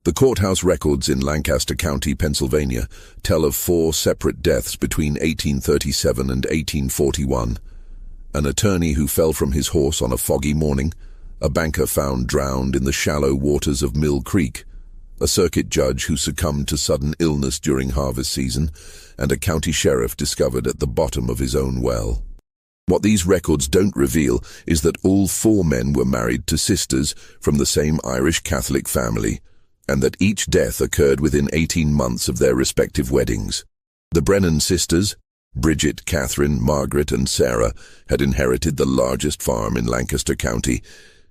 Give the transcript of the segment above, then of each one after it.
The courthouse records in Lancaster County, Pennsylvania, tell of 4 separate deaths between 1837 and 1841. An attorney who fell from his horse on a foggy morning, a banker found drowned in the shallow waters of Mill Creek, a circuit judge who succumbed to sudden illness during harvest season, and a county sheriff discovered at the bottom of his own well. What these records don't reveal is that all 4 men were married to sisters from the same Irish Catholic family, and that each death occurred within 18 months of their respective weddings. The Brennan sisters, Bridget, Catherine, Margaret, and Sarah, had inherited the largest farm in Lancaster County,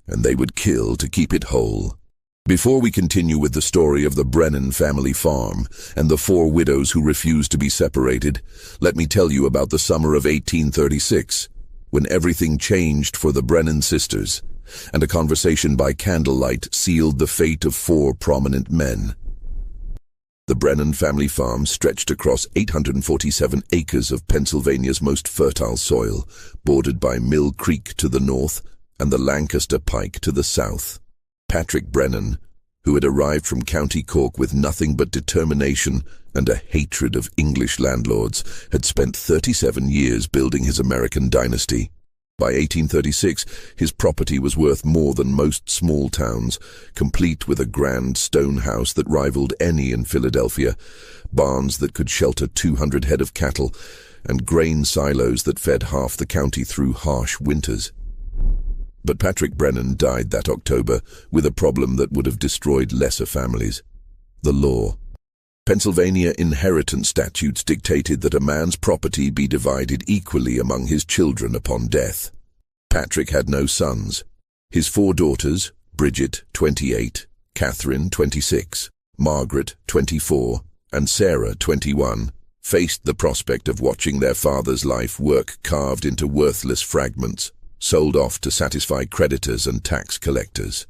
and they would kill to keep it whole. Before we continue with the story of the Brennan family farm and the 4 widows who refused to be separated, let me tell you about the summer of 1836, when everything changed for the Brennan sisters, and a conversation by candlelight sealed the fate of 4 prominent men. The Brennan family farm stretched across 847 acres of Pennsylvania's most fertile soil, bordered by Mill Creek to the north and the Lancaster Pike to the south. Patrick Brennan, who had arrived from County Cork with nothing but determination and a hatred of English landlords, had spent 37 years building his American dynasty. By 1836, his property was worth more than most small towns, complete with a grand stone house that rivaled any in Philadelphia, barns that could shelter 200 head of cattle, and grain silos that fed half the county through harsh winters. But Patrick Brennan died that October with a problem that would have destroyed lesser families: the law. Pennsylvania inheritance statutes dictated that a man's property be divided equally among his children upon death. Patrick had no sons. His 4 daughters, Bridget, 28, Catherine, 26, Margaret, 24, and Sarah, 21, faced the prospect of watching their father's life work carved into worthless fragments, sold off to satisfy creditors and tax collectors.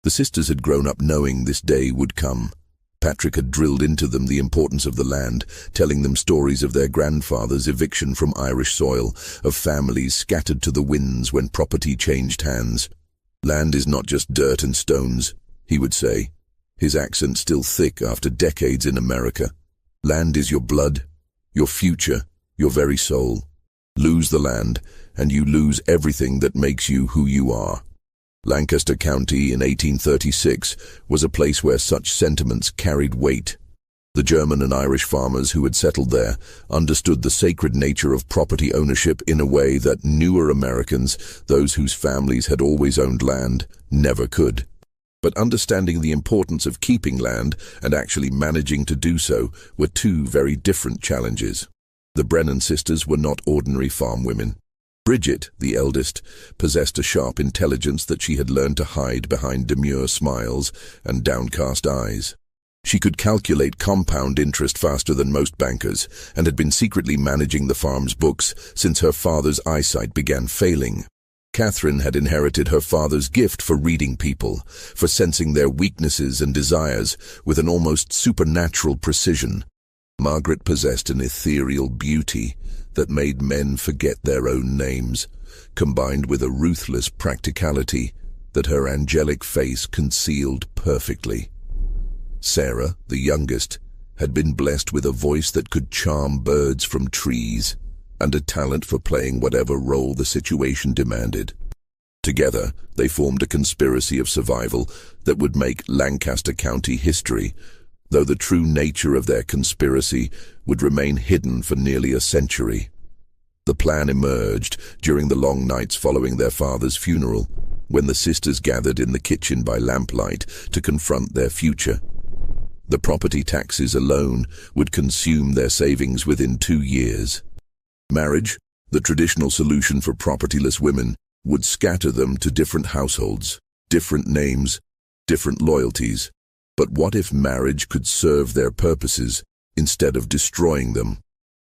The sisters had grown up knowing this day would come. Patrick had drilled into them the importance of the land, telling them stories of their grandfather's eviction from Irish soil, of families scattered to the winds when property changed hands. "Land is not just dirt and stones," he would say, his accent still thick after decades in America. "Land is your blood, your future, your very soul. Lose the land, and you lose everything that makes you who you are." Lancaster County in 1836 was a place where such sentiments carried weight. The German and Irish farmers who had settled there understood the sacred nature of property ownership in a way that newer Americans, those whose families had always owned land, never could. But understanding the importance of keeping land and actually managing to do so were 2 very different challenges. The Brennan sisters were not ordinary farm women. Bridget, the eldest, possessed a sharp intelligence that she had learned to hide behind demure smiles and downcast eyes. She could calculate compound interest faster than most bankers, and had been secretly managing the farm's books since her father's eyesight began failing. Catherine had inherited her father's gift for reading people, for sensing their weaknesses and desires with an almost supernatural precision. Margaret possessed an ethereal beauty that made men forget their own names, combined with a ruthless practicality that her angelic face concealed perfectly. Sarah, the youngest, had been blessed with a voice that could charm birds from trees, and a talent for playing whatever role the situation demanded. Together, they formed a conspiracy of survival that would make Lancaster County history, though the true nature of their conspiracy would remain hidden for nearly a century. The plan emerged during the long nights following their father's funeral, when the sisters gathered in the kitchen by lamplight to confront their future. The property taxes alone would consume their savings within 2 years. Marriage, the traditional solution for propertyless women, would scatter them to different households, different names, different loyalties. But what if marriage could serve their purposes instead of destroying them?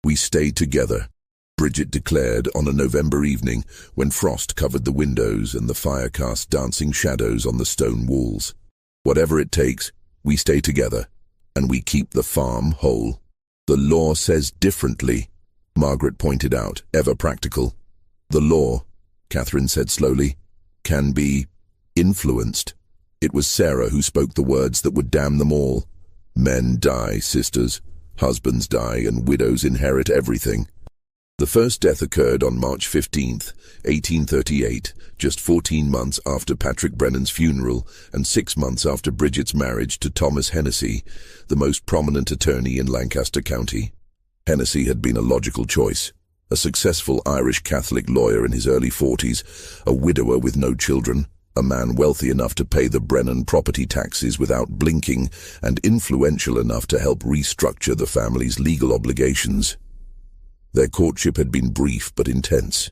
"We stay together," Bridget declared on a November evening when frost covered the windows and the fire cast dancing shadows on the stone walls. "Whatever it takes, we stay together, and we keep the farm whole." "The law says differently," Margaret pointed out, ever practical. "The law," Catherine said slowly, "can be influenced." It was Sarah who spoke the words that would damn them all. Men die, sisters. Husbands die, and widows inherit everything. The first death occurred on March 15th, 1838, just 14 months after Patrick Brennan's funeral and 6 months after Bridget's marriage to Thomas Hennessy, the most prominent attorney in Lancaster County. Hennessy had been a logical choice. A successful Irish Catholic lawyer in his early 40s, a widower with no children, a man wealthy enough to pay the Brennan property taxes without blinking, and influential enough to help restructure the family's legal obligations. Their courtship had been brief but intense.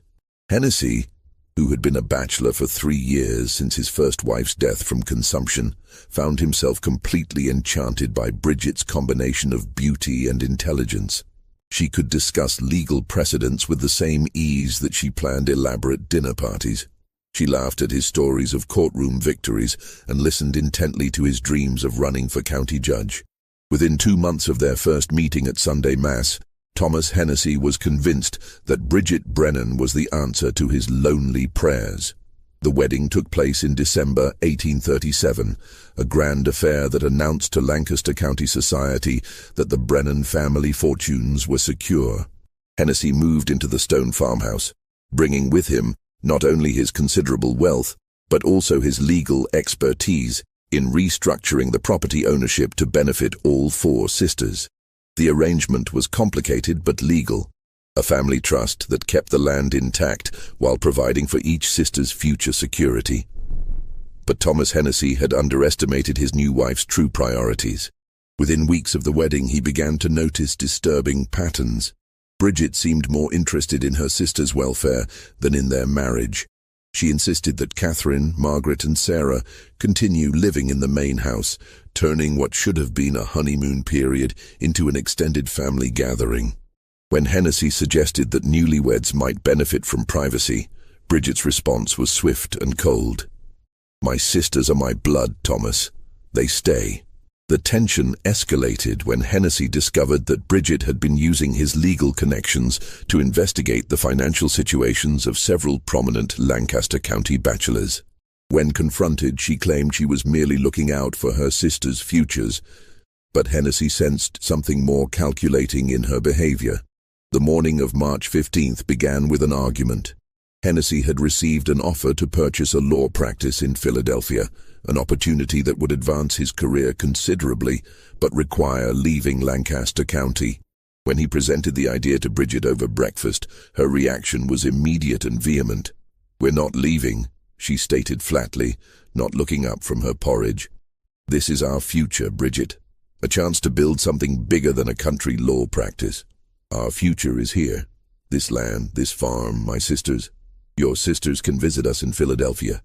Hennessy, who had been a bachelor for 3 years since his first wife's death from consumption, found himself completely enchanted by Bridget's combination of beauty and intelligence. She could discuss legal precedents with the same ease that she planned elaborate dinner parties. She laughed at his stories of courtroom victories and listened intently to his dreams of running for county judge. Within 2 months of their first meeting at Sunday Mass, Thomas Hennessy was convinced that Bridget Brennan was the answer to his lonely prayers. The wedding took place in December 1837, a grand affair that announced to Lancaster County society that the Brennan family fortunes were secure. Hennessy moved into the stone farmhouse, bringing with him not only his considerable wealth, but also his legal expertise in restructuring the property ownership to benefit all 4 sisters. The arrangement was complicated but legal, a family trust that kept the land intact while providing for each sister's future security. But Thomas Hennessy had underestimated his new wife's true priorities. Within weeks of the wedding, he began to notice disturbing patterns. Bridget seemed more interested in her sister's welfare than in their marriage. She insisted that Catherine, Margaret, and Sarah continue living in the main house, turning what should have been a honeymoon period into an extended family gathering. When Hennessy suggested that newlyweds might benefit from privacy, Bridget's response was swift and cold. "My sisters are my blood, Thomas. They stay." The tension escalated when Hennessy discovered that Bridget had been using his legal connections to investigate the financial situations of several prominent Lancaster County bachelors. When confronted, she claimed she was merely looking out for her sisters' futures, but Hennessy sensed something more calculating in her behavior. The morning of March 15th began with an argument. Hennessy had received an offer to purchase a law practice in Philadelphia, an opportunity that would advance his career considerably, but require leaving Lancaster County. When he presented the idea to Bridget over breakfast, her reaction was immediate and vehement. "We're not leaving," she stated flatly, not looking up from her porridge. "This is our future, Bridget. A chance to build something bigger than a country law practice. Our future is here. This land, this farm, my sisters. Your sisters can visit us in Philadelphia.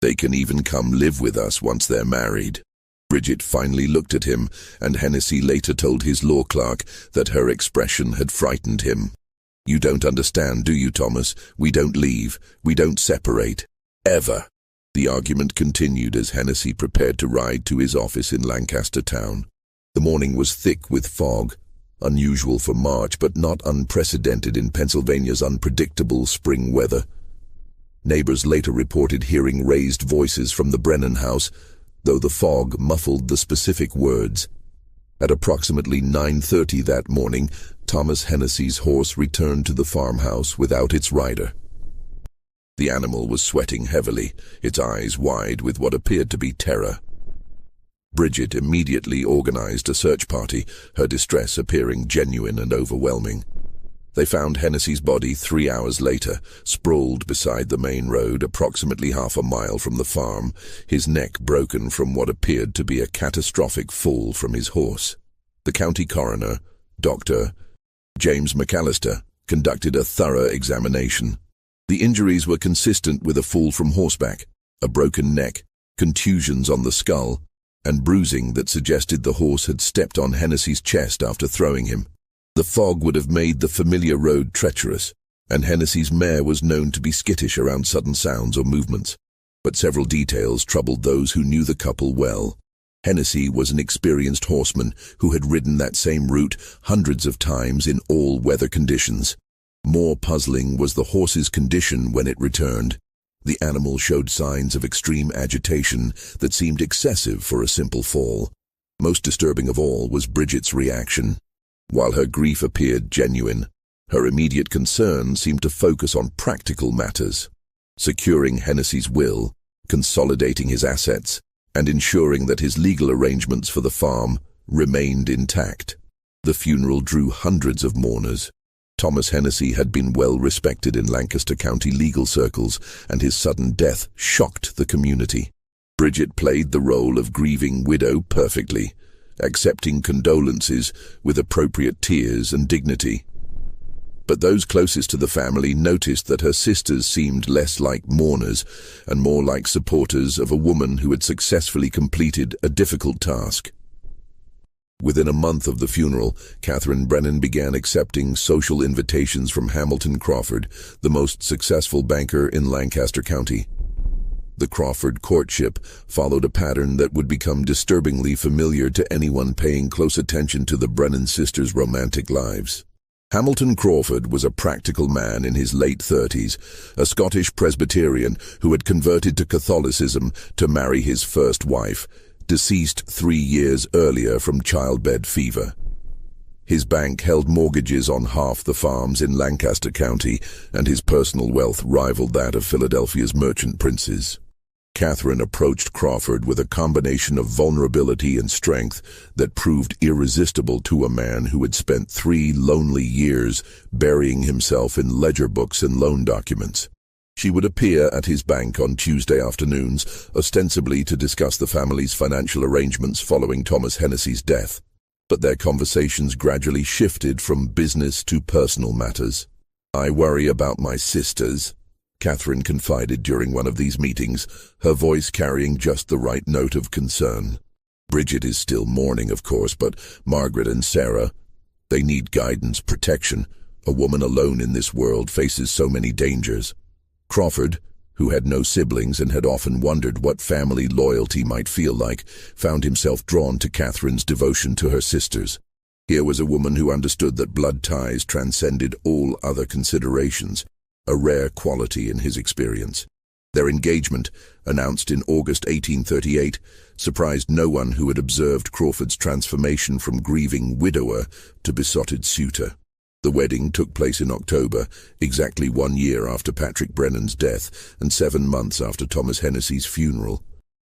They can even come live with us once they're married." Bridget finally looked at him, and Hennessy later told his law clerk that her expression had frightened him. "You don't understand, do you, Thomas? We don't leave. We don't separate. Ever." The argument continued as Hennessy prepared to ride to his office in Lancaster town. The morning was thick with fog, unusual for March but not unprecedented in Pennsylvania's unpredictable spring weather. Neighbors later reported hearing raised voices from the Brennan house, though the fog muffled the specific words. At approximately 9:30 that morning, Thomas Hennessy's horse returned to the farmhouse without its rider. The animal was sweating heavily, its eyes wide with what appeared to be terror. Bridget immediately organized a search party, her distress appearing genuine and overwhelming. They found Hennessy's body 3 hours later, sprawled beside the main road approximately half a mile from the farm, his neck broken from what appeared to be a catastrophic fall from his horse. The county coroner, Dr. James McAllister, conducted a thorough examination. The injuries were consistent with a fall from horseback, a broken neck, contusions on the skull, and bruising that suggested the horse had stepped on Hennessy's chest after throwing him. The fog would have made the familiar road treacherous, and Hennessy's mare was known to be skittish around sudden sounds or movements. But several details troubled those who knew the couple well. Hennessy was an experienced horseman who had ridden that same route hundreds of times in all weather conditions. More puzzling was the horse's condition when it returned. The animal showed signs of extreme agitation that seemed excessive for a simple fall. Most disturbing of all was Bridget's reaction. While her grief appeared genuine, her immediate concern seemed to focus on practical matters, securing Hennessy's will, consolidating his assets, and ensuring that his legal arrangements for the farm remained intact. The funeral drew hundreds of mourners. Thomas Hennessy had been well respected in Lancaster County legal circles, and his sudden death shocked the community. Bridget played the role of grieving widow perfectly, accepting condolences with appropriate tears and dignity. But those closest to the family noticed that her sisters seemed less like mourners and more like supporters of a woman who had successfully completed a difficult task. Within a month of the funeral, Catherine Brennan began accepting social invitations from Hamilton Crawford, the most successful banker in Lancaster County. The Crawford courtship followed a pattern that would become disturbingly familiar to anyone paying close attention to the Brennan sisters' romantic lives. Hamilton Crawford was a practical man in his late 30s, a Scottish Presbyterian who had converted to Catholicism to marry his first wife, deceased 3 years earlier from childbed fever. His bank held mortgages on half the farms in Lancaster County, and his personal wealth rivaled that of Philadelphia's merchant princes. Catherine approached Crawford with a combination of vulnerability and strength that proved irresistible to a man who had spent 3 lonely years burying himself in ledger books and loan documents. She would appear at his bank on Tuesday afternoons, ostensibly to discuss the family's financial arrangements following Thomas Hennessy's death. But their conversations gradually shifted from business to personal matters. "I worry about my sisters," Catherine confided during one of these meetings, her voice carrying just the right note of concern. "Bridget is still mourning, of course, but Margaret and Sarah, they need guidance, protection. A woman alone in this world faces so many dangers." Crawford, who had no siblings and had often wondered what family loyalty might feel like, found himself drawn to Catherine's devotion to her sisters. Here was a woman who understood that blood ties transcended all other considerations, a rare quality in his experience. Their engagement, announced in August 1838, surprised no one who had observed Crawford's transformation from grieving widower to besotted suitor. The wedding took place in October, exactly 1 year after Patrick Brennan's death and 7 months after Thomas Hennessy's funeral.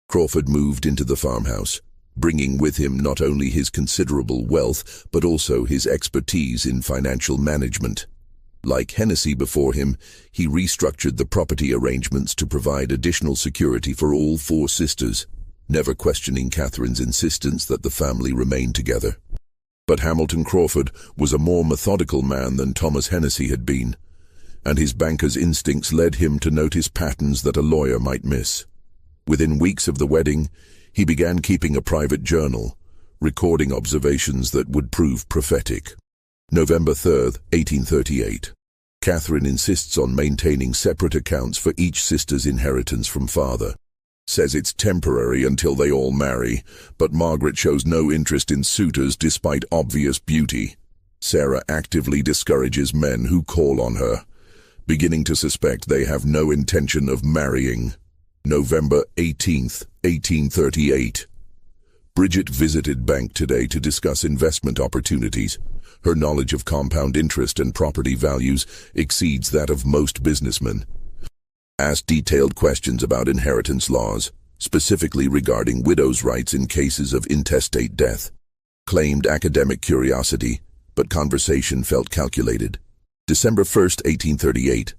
Crawford moved into the farmhouse, bringing with him not only his considerable wealth, but also his expertise in financial management. Like Hennessy before him, he restructured the property arrangements to provide additional security for all 4 sisters, never questioning Catherine's insistence that the family remain together. But Hamilton Crawford was a more methodical man than Thomas Hennessy had been, and his banker's instincts led him to notice patterns that a lawyer might miss. Within weeks of the wedding, he began keeping a private journal, recording observations that would prove prophetic. November 3rd, 1838. Catherine insists on maintaining separate accounts for each sister's inheritance from father. Says it's temporary until they all marry, but Margaret shows no interest in suitors despite obvious beauty. Sarah actively discourages men who call on her, beginning to suspect they have no intention of marrying. November 18th, 1838. Bridget visited bank today to discuss investment opportunities. Her knowledge of compound interest and property values exceeds that of most businessmen. Asked detailed questions about inheritance laws, specifically regarding widows' rights in cases of intestate death. Claimed academic curiosity, but conversation felt calculated. December 1st, 1838.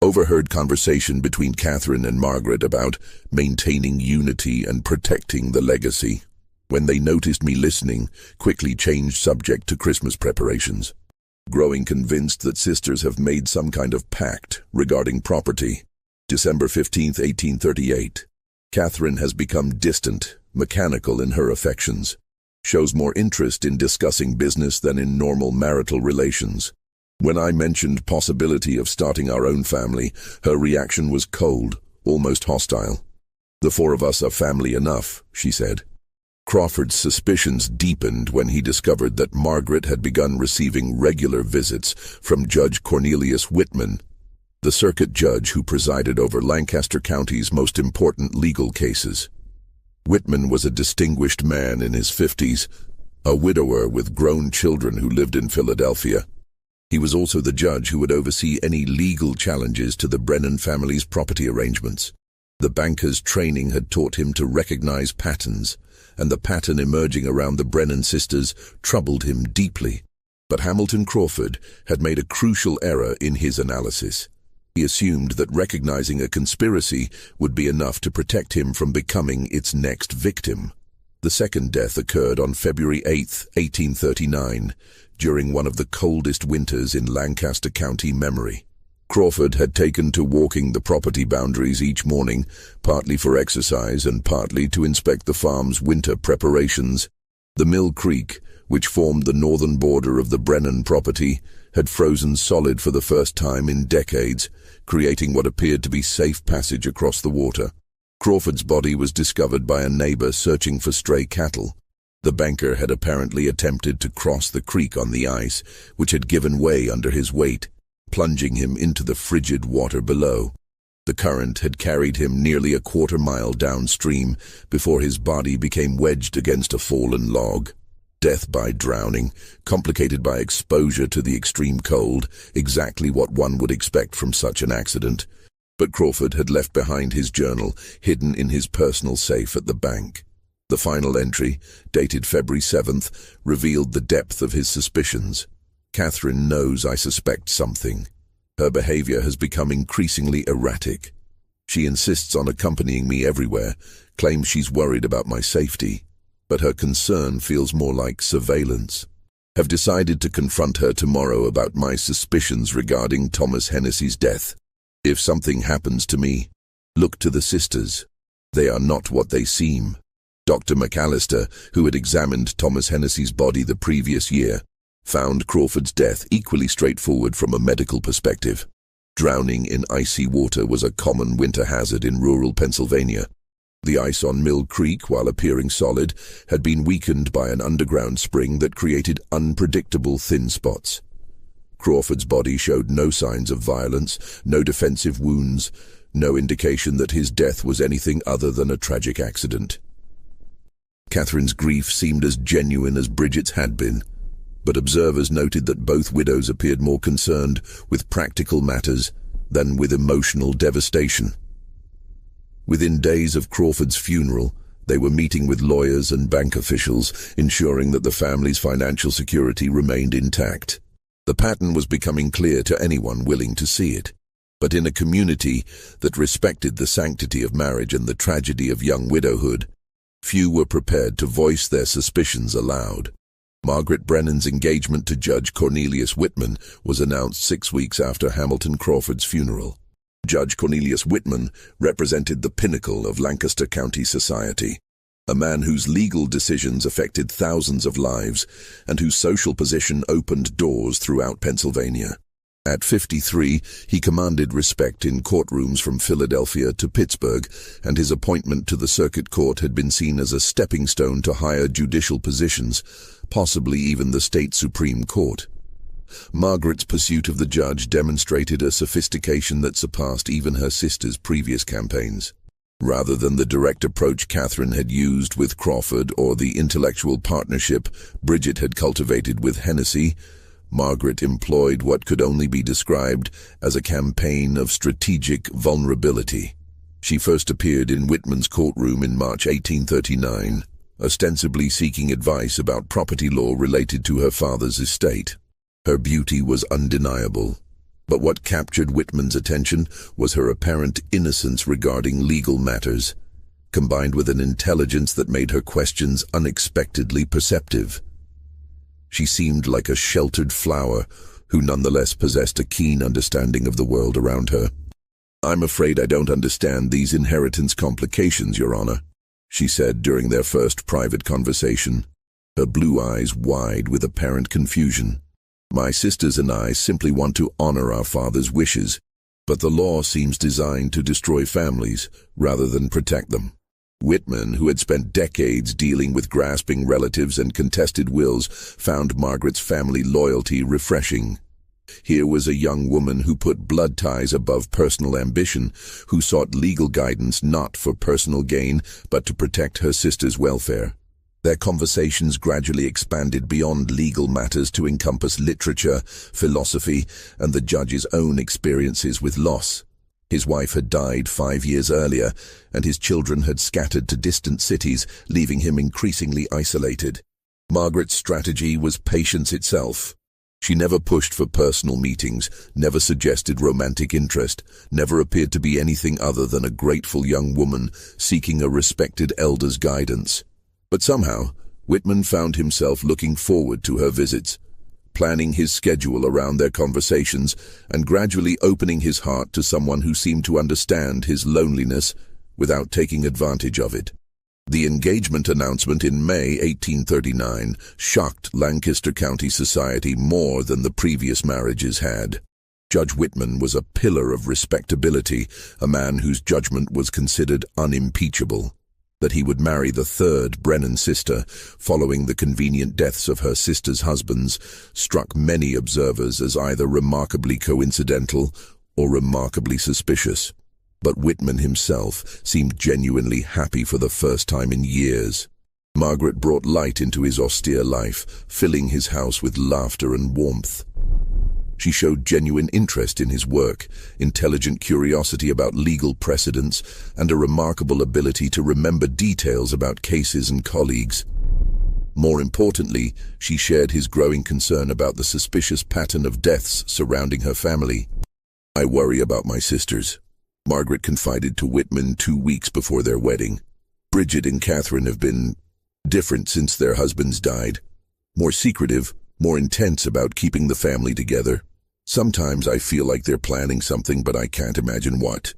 Overheard conversation between Catherine and Margaret about maintaining unity and protecting the legacy. When they noticed me listening, quickly changed subject to Christmas preparations. Growing convinced that sisters have made some kind of pact regarding property. December 15th, 1838. Catherine has become distant, mechanical in her affections. Shows more interest in discussing business than in normal marital relations. When I mentioned possibility of starting our own family, her reaction was cold, almost hostile. "The 4 of us are family enough," she said. Crawford's suspicions deepened when he discovered that Margaret had begun receiving regular visits from Judge Cornelius Whitman. the circuit judge who presided over Lancaster County's most important legal cases. Whitman was a distinguished man in his 50s, a widower with grown children who lived in Philadelphia. He was also the judge who would oversee any legal challenges to the Brennan family's property arrangements. The banker's training had taught him to recognize patterns, and the pattern emerging around the Brennan sisters troubled him deeply. But Hamilton Crawford had made a crucial error in his analysis. He assumed that recognizing a conspiracy would be enough to protect him from becoming its next victim. The second death occurred on February 8, 1839, during one of the coldest winters in Lancaster County memory. Crawford had taken to walking the property boundaries each morning, partly for exercise and partly to inspect the farm's winter preparations. The Mill Creek, which formed the northern border of the Brennan property, had frozen solid for the first time in decades, creating what appeared to be safe passage across the water. Crawford's body was discovered by a neighbor searching for stray cattle. The banker had apparently attempted to cross the creek on the ice, which had given way under his weight, plunging him into the frigid water below. The current had carried him nearly a quarter-mile downstream before his body became wedged against a fallen log. Death by drowning, complicated by exposure to the extreme cold, exactly what one would expect from such an accident. But Crawford had left behind his journal, hidden in his personal safe at the bank. The final entry, dated February 7th, revealed the depth of his suspicions. "Catherine knows I suspect something. Her behavior has become increasingly erratic. She insists on accompanying me everywhere, claims she's worried about my safety, but her concern feels more like surveillance. Have decided to confront her tomorrow about my suspicions regarding Thomas Hennessy's death. If something happens to me, look to the sisters. They are not what they seem." Dr. McAllister, who had examined Thomas Hennessy's body the previous year, found Crawford's death equally straightforward from a medical perspective. Drowning in icy water was a common winter hazard in rural Pennsylvania. The ice on Mill Creek, while appearing solid, had been weakened by an underground spring that created unpredictable thin spots. Crawford's body showed no signs of violence, no defensive wounds, no indication that his death was anything other than a tragic accident. Catherine's grief seemed as genuine as Bridget's had been, but observers noted that both widows appeared more concerned with practical matters than with emotional devastation. Within days of Crawford's funeral, they were meeting with lawyers and bank officials, ensuring that the family's financial security remained intact. The pattern was becoming clear to anyone willing to see it. But in a community that respected the sanctity of marriage and the tragedy of young widowhood, few were prepared to voice their suspicions aloud. Margaret Brennan's engagement to Judge Cornelius Whitman was announced 6 weeks after Hamilton Crawford's funeral. Judge Cornelius Whitman represented the pinnacle of Lancaster County society, a man whose legal decisions affected thousands of lives and whose social position opened doors throughout Pennsylvania. At 53, he commanded respect in courtrooms from Philadelphia to Pittsburgh, and his appointment to the circuit court had been seen as a stepping stone to higher judicial positions, possibly even the state Supreme Court. Margaret's pursuit of the judge demonstrated a sophistication that surpassed even her sister's previous campaigns. Rather than the direct approach Catherine had used with Crawford or the intellectual partnership Bridget had cultivated with Hennessy, Margaret employed what could only be described as a campaign of strategic vulnerability. She first appeared in Whitman's courtroom in March 1839, ostensibly seeking advice about property law related to her father's estate. Her beauty was undeniable, but what captured Whitman's attention was her apparent innocence regarding legal matters, combined with an intelligence that made her questions unexpectedly perceptive. She seemed like a sheltered flower who nonetheless possessed a keen understanding of the world around her. "I'm afraid I don't understand these inheritance complications, Your Honor," she said during their first private conversation, her blue eyes wide with apparent confusion. "My sisters and I simply want to honor our father's wishes, but the law seems designed to destroy families rather than protect them." Whitman, who had spent decades dealing with grasping relatives and contested wills, found Margaret's family loyalty refreshing. Here was a young woman who put blood ties above personal ambition, who sought legal guidance not for personal gain, but to protect her sister's welfare. Their conversations gradually expanded beyond legal matters to encompass literature, philosophy, and the judge's own experiences with loss. His wife had died 5 years earlier, and his children had scattered to distant cities, leaving him increasingly isolated. Margaret's strategy was patience itself. She never pushed for personal meetings, never suggested romantic interest, never appeared to be anything other than a grateful young woman seeking a respected elder's guidance. But somehow, Whitman found himself looking forward to her visits, planning his schedule around their conversations and gradually opening his heart to someone who seemed to understand his loneliness without taking advantage of it. The engagement announcement in May 1839 shocked Lancaster County society more than the previous marriages had. Judge Whitman was a pillar of respectability, a man whose judgment was considered unimpeachable. That he would marry the third Brennan sister, following the convenient deaths of her sister's husbands, struck many observers as either remarkably coincidental or remarkably suspicious. But Whitman himself seemed genuinely happy for the first time in years. Margaret brought light into his austere life, filling his house with laughter and warmth. She showed genuine interest in his work, intelligent curiosity about legal precedents, and a remarkable ability to remember details about cases and colleagues. More importantly, she shared his growing concern about the suspicious pattern of deaths surrounding her family. "I worry about my sisters," Margaret confided to Whitman 2 weeks before their wedding. "Bridget and Catherine have been different since their husbands died. More secretive, more intense about keeping the family together. Sometimes I feel like they're planning something, but I can't imagine what."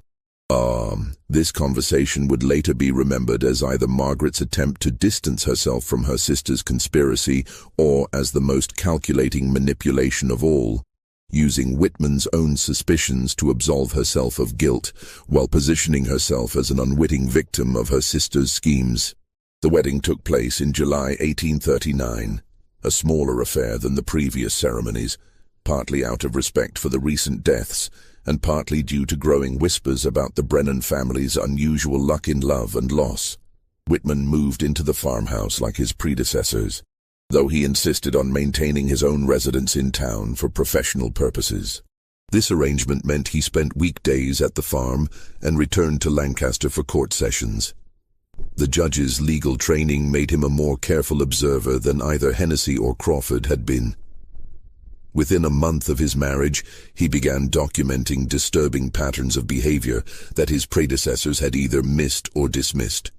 This conversation would later be remembered as either Margaret's attempt to distance herself from her sister's conspiracy or as the most calculating manipulation of all, using Whitman's own suspicions to absolve herself of guilt, while positioning herself as an unwitting victim of her sister's schemes. The wedding took place in July 1839, a smaller affair than the previous ceremonies, partly out of respect for the recent deaths, and partly due to growing whispers about the Brennan family's unusual luck in love and loss. Whitman moved into the farmhouse like his predecessors, though he insisted on maintaining his own residence in town for professional purposes. This arrangement meant he spent weekdays at the farm and returned to Lancaster for court sessions. The judge's legal training made him a more careful observer than either Hennessy or Crawford had been. Within a month of his marriage, he began documenting disturbing patterns of behavior that his predecessors had either missed or dismissed.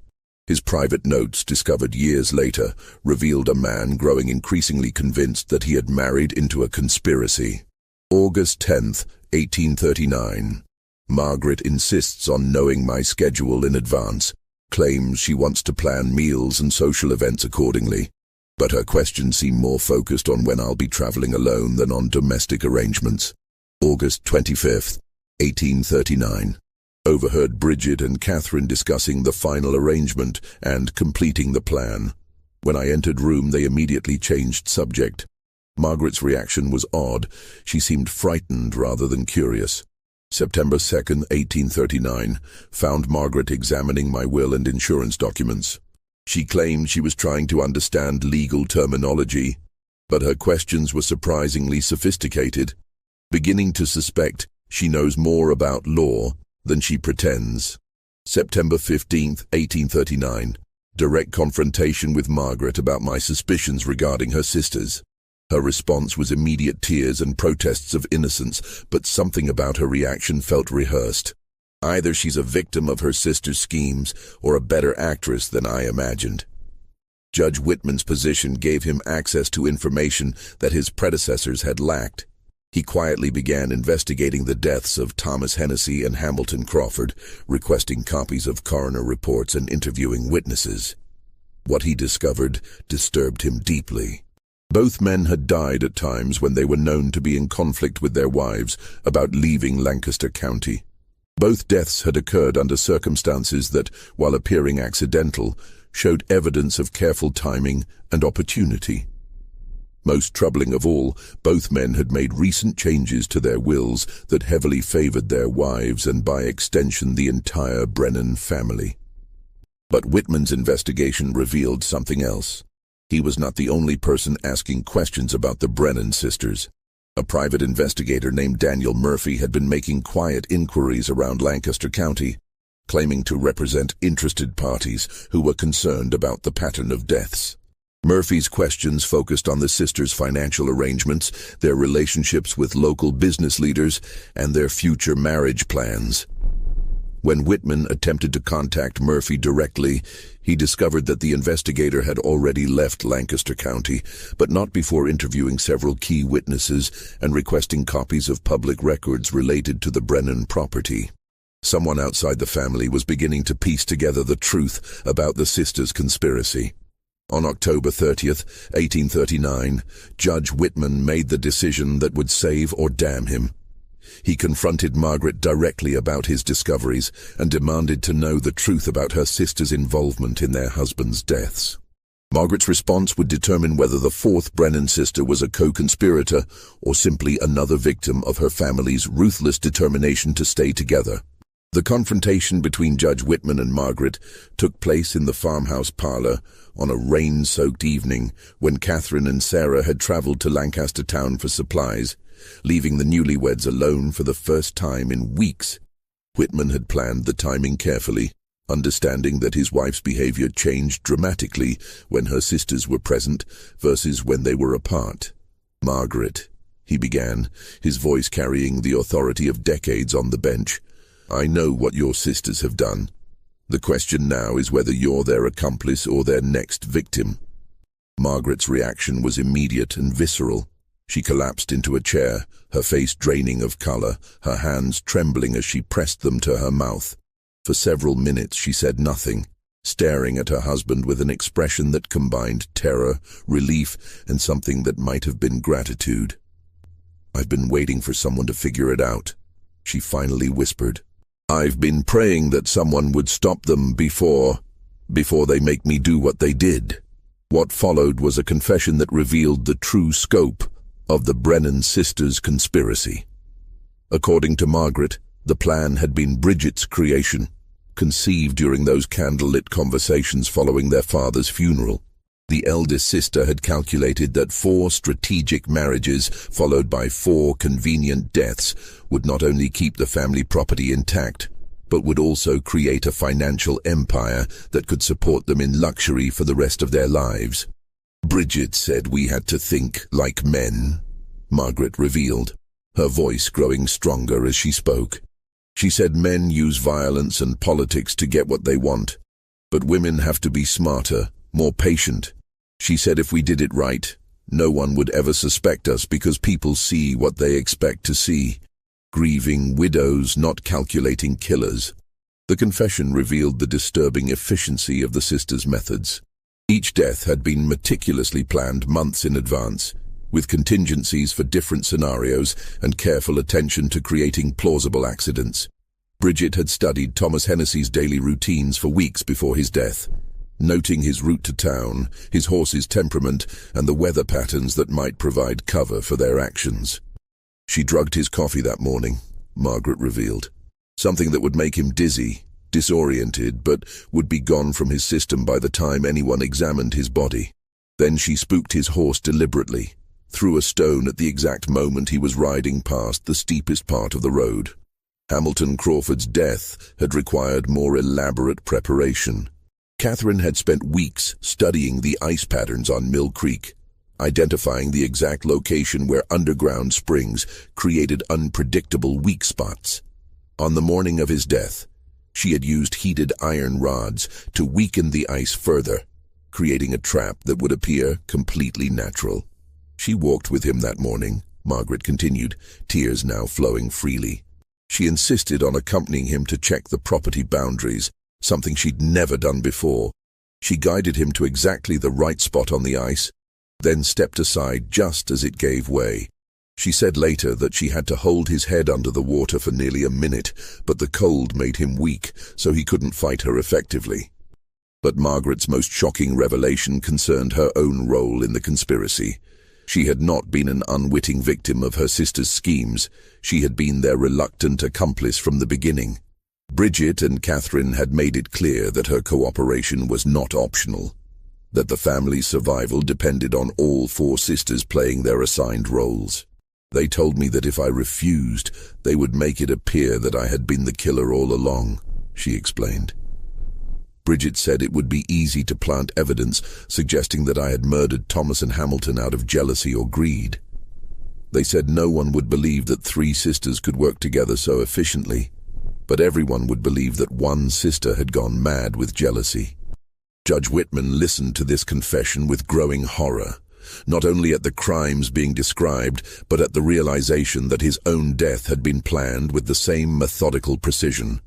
His private notes, discovered years later, revealed a man growing increasingly convinced that he had married into a conspiracy. August 10th, 1839. Margaret insists on knowing my schedule in advance, claims she wants to plan meals and social events accordingly. But her questions seem more focused on when I'll be traveling alone than on domestic arrangements. August 25th, 1839. Overheard Bridget and Catherine discussing the final arrangement and completing the plan. When I entered room, they immediately changed subject. Margaret's reaction was odd. She seemed frightened rather than curious. September 2nd, 1839, found Margaret examining my will and insurance documents. She claimed she was trying to understand legal terminology, but her questions were surprisingly sophisticated, beginning to suspect she knows more about law than she pretends. September 15th, 1839. Direct confrontation with Margaret about my suspicions regarding her sisters. Her response was immediate tears and protests of innocence, but something about her reaction felt rehearsed. Either she's a victim of her sister's schemes or a better actress than I imagined. Judge Whitman's position gave him access to information that his predecessors had lacked. He quietly began investigating the deaths of Thomas Hennessy and Hamilton Crawford, requesting copies of coroner reports and interviewing witnesses. What he discovered disturbed him deeply. Both men had died at times when they were known to be in conflict with their wives about leaving Lancaster County. Both deaths had occurred under circumstances that, while appearing accidental, showed evidence of careful timing and opportunity. Most troubling of all, both men had made recent changes to their wills that heavily favored their wives and by extension the entire Brennan family. But Whitman's investigation revealed something else. He was not the only person asking questions about the Brennan sisters. A private investigator named Daniel Murphy had been making quiet inquiries around Lancaster County, claiming to represent interested parties who were concerned about the pattern of deaths. Murphy's questions focused on the sisters' financial arrangements, their relationships with local business leaders, and their future marriage plans. When Whitman attempted to contact Murphy directly, he discovered that the investigator had already left Lancaster County, but not before interviewing several key witnesses and requesting copies of public records related to the Brennan property. Someone outside the family was beginning to piece together the truth about the sisters' conspiracy. On October 30th, 1839, Judge Whitman made the decision that would save or damn him. He confronted Margaret directly about his discoveries and demanded to know the truth about her sisters' involvement in their husbands' deaths. Margaret's response would determine whether the fourth Brennan sister was a co-conspirator or simply another victim of her family's ruthless determination to stay together. The confrontation between Judge Whitman and Margaret took place in the farmhouse parlor on a rain-soaked evening when Catherine and Sarah had traveled to Lancaster town for supplies, leaving the newlyweds alone for the first time in weeks. Whitman had planned the timing carefully, understanding that his wife's behavior changed dramatically when her sisters were present versus when they were apart. "Margaret," he began, his voice carrying the authority of decades on the bench, "I know what your sisters have done. The question now is whether you're their accomplice or their next victim." Margaret's reaction was immediate and visceral. She collapsed into a chair, her face draining of color, her hands trembling as she pressed them to her mouth. For several minutes she said nothing, staring at her husband with an expression that combined terror, relief, and something that might have been gratitude. "I've been waiting for someone to figure it out," she finally whispered. "I've been praying that someone would stop them before they make me do what they did." What followed was a confession that revealed the true scope of the Brennan sisters' conspiracy. According to Margaret, the plan had been Bridget's creation, conceived during those candlelit conversations following their father's funeral. The eldest sister had calculated that 4 strategic marriages, followed by 4 convenient deaths, would not only keep the family property intact, but would also create a financial empire that could support them in luxury for the rest of their lives. "Bridget said we had to think like men," Margaret revealed, her voice growing stronger as she spoke. She said men use violence and politics to get what they want, but women have to be smarter, more patient. She said if we did it right, no one would ever suspect us because people see what they expect to see. Grieving widows, not calculating killers. The confession revealed the disturbing efficiency of the sisters' methods. Each death had been meticulously planned months in advance, with contingencies for different scenarios and careful attention to creating plausible accidents. Bridget had studied Thomas Hennessy's daily routines for weeks before his death, noting his route to town, his horse's temperament, and the weather patterns that might provide cover for their actions. She drugged his coffee that morning, Margaret revealed. Something that would make him dizzy, disoriented, but would be gone from his system by the time anyone examined his body. Then she spooked his horse deliberately, threw a stone at the exact moment he was riding past the steepest part of the road. Hamilton Crawford's death had required more elaborate preparation. Catherine had spent weeks studying the ice patterns on Mill Creek, identifying the exact location where underground springs created unpredictable weak spots. On the morning of his death, she had used heated iron rods to weaken the ice further, creating a trap that would appear completely natural. She walked with him that morning, Margaret continued, tears now flowing freely. She insisted on accompanying him to check the property boundaries, something she'd never done before. She guided him to exactly the right spot on the ice, then stepped aside just as it gave way. She said later that she had to hold his head under the water for nearly a minute, but the cold made him weak, so he couldn't fight her effectively. But Margaret's most shocking revelation concerned her own role in the conspiracy. She had not been an unwitting victim of her sister's schemes. She had been their reluctant accomplice from the beginning. Bridget and Catherine had made it clear that her cooperation was not optional, that the family's survival depended on all four sisters playing their assigned roles. They told me that if I refused, they would make it appear that I had been the killer all along, she explained. Bridget said it would be easy to plant evidence suggesting that I had murdered Thomas and Hamilton out of jealousy or greed. They said no one would believe that three sisters could work together so efficiently, but everyone would believe that one sister had gone mad with jealousy. Judge Whitman listened to this confession with growing horror, not only at the crimes being described, but at the realization that his own death had been planned with the same methodical precision.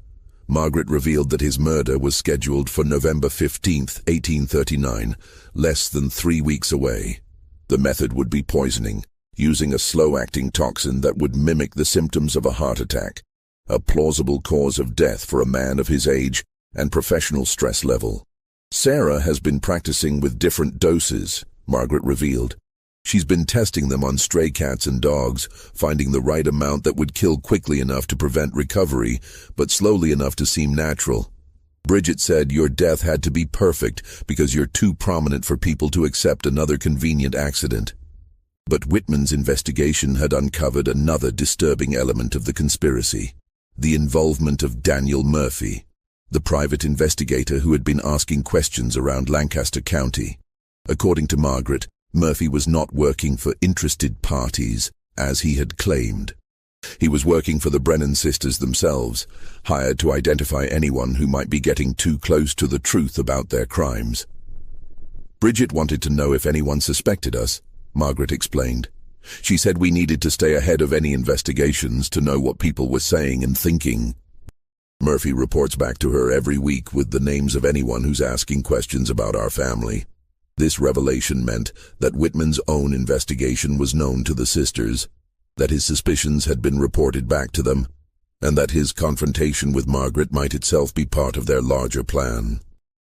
Margaret revealed that his murder was scheduled for November 15, 1839, less than 3 weeks away. The method would be poisoning, using a slow-acting toxin that would mimic the symptoms of a heart attack, a plausible cause of death for a man of his age and professional stress level. Sarah has been practicing with different doses, Margaret revealed. She's been testing them on stray cats and dogs, finding the right amount that would kill quickly enough to prevent recovery, but slowly enough to seem natural. Bridget said your death had to be perfect because you're too prominent for people to accept another convenient accident. But Whitman's investigation had uncovered another disturbing element of the conspiracy: the involvement of Daniel Murphy, the private investigator who had been asking questions around Lancaster County. According to Margaret, Murphy was not working for interested parties, as he had claimed. He was working for the Brennan sisters themselves, hired to identify anyone who might be getting too close to the truth about their crimes. Bridget wanted to know if anyone suspected us, Margaret explained. She said we needed to stay ahead of any investigations to know what people were saying and thinking. Murphy reports back to her every week with the names of anyone who's asking questions about our family. This revelation meant that Whitman's own investigation was known to the sisters, that his suspicions had been reported back to them, and that his confrontation with Margaret might itself be part of their larger plan.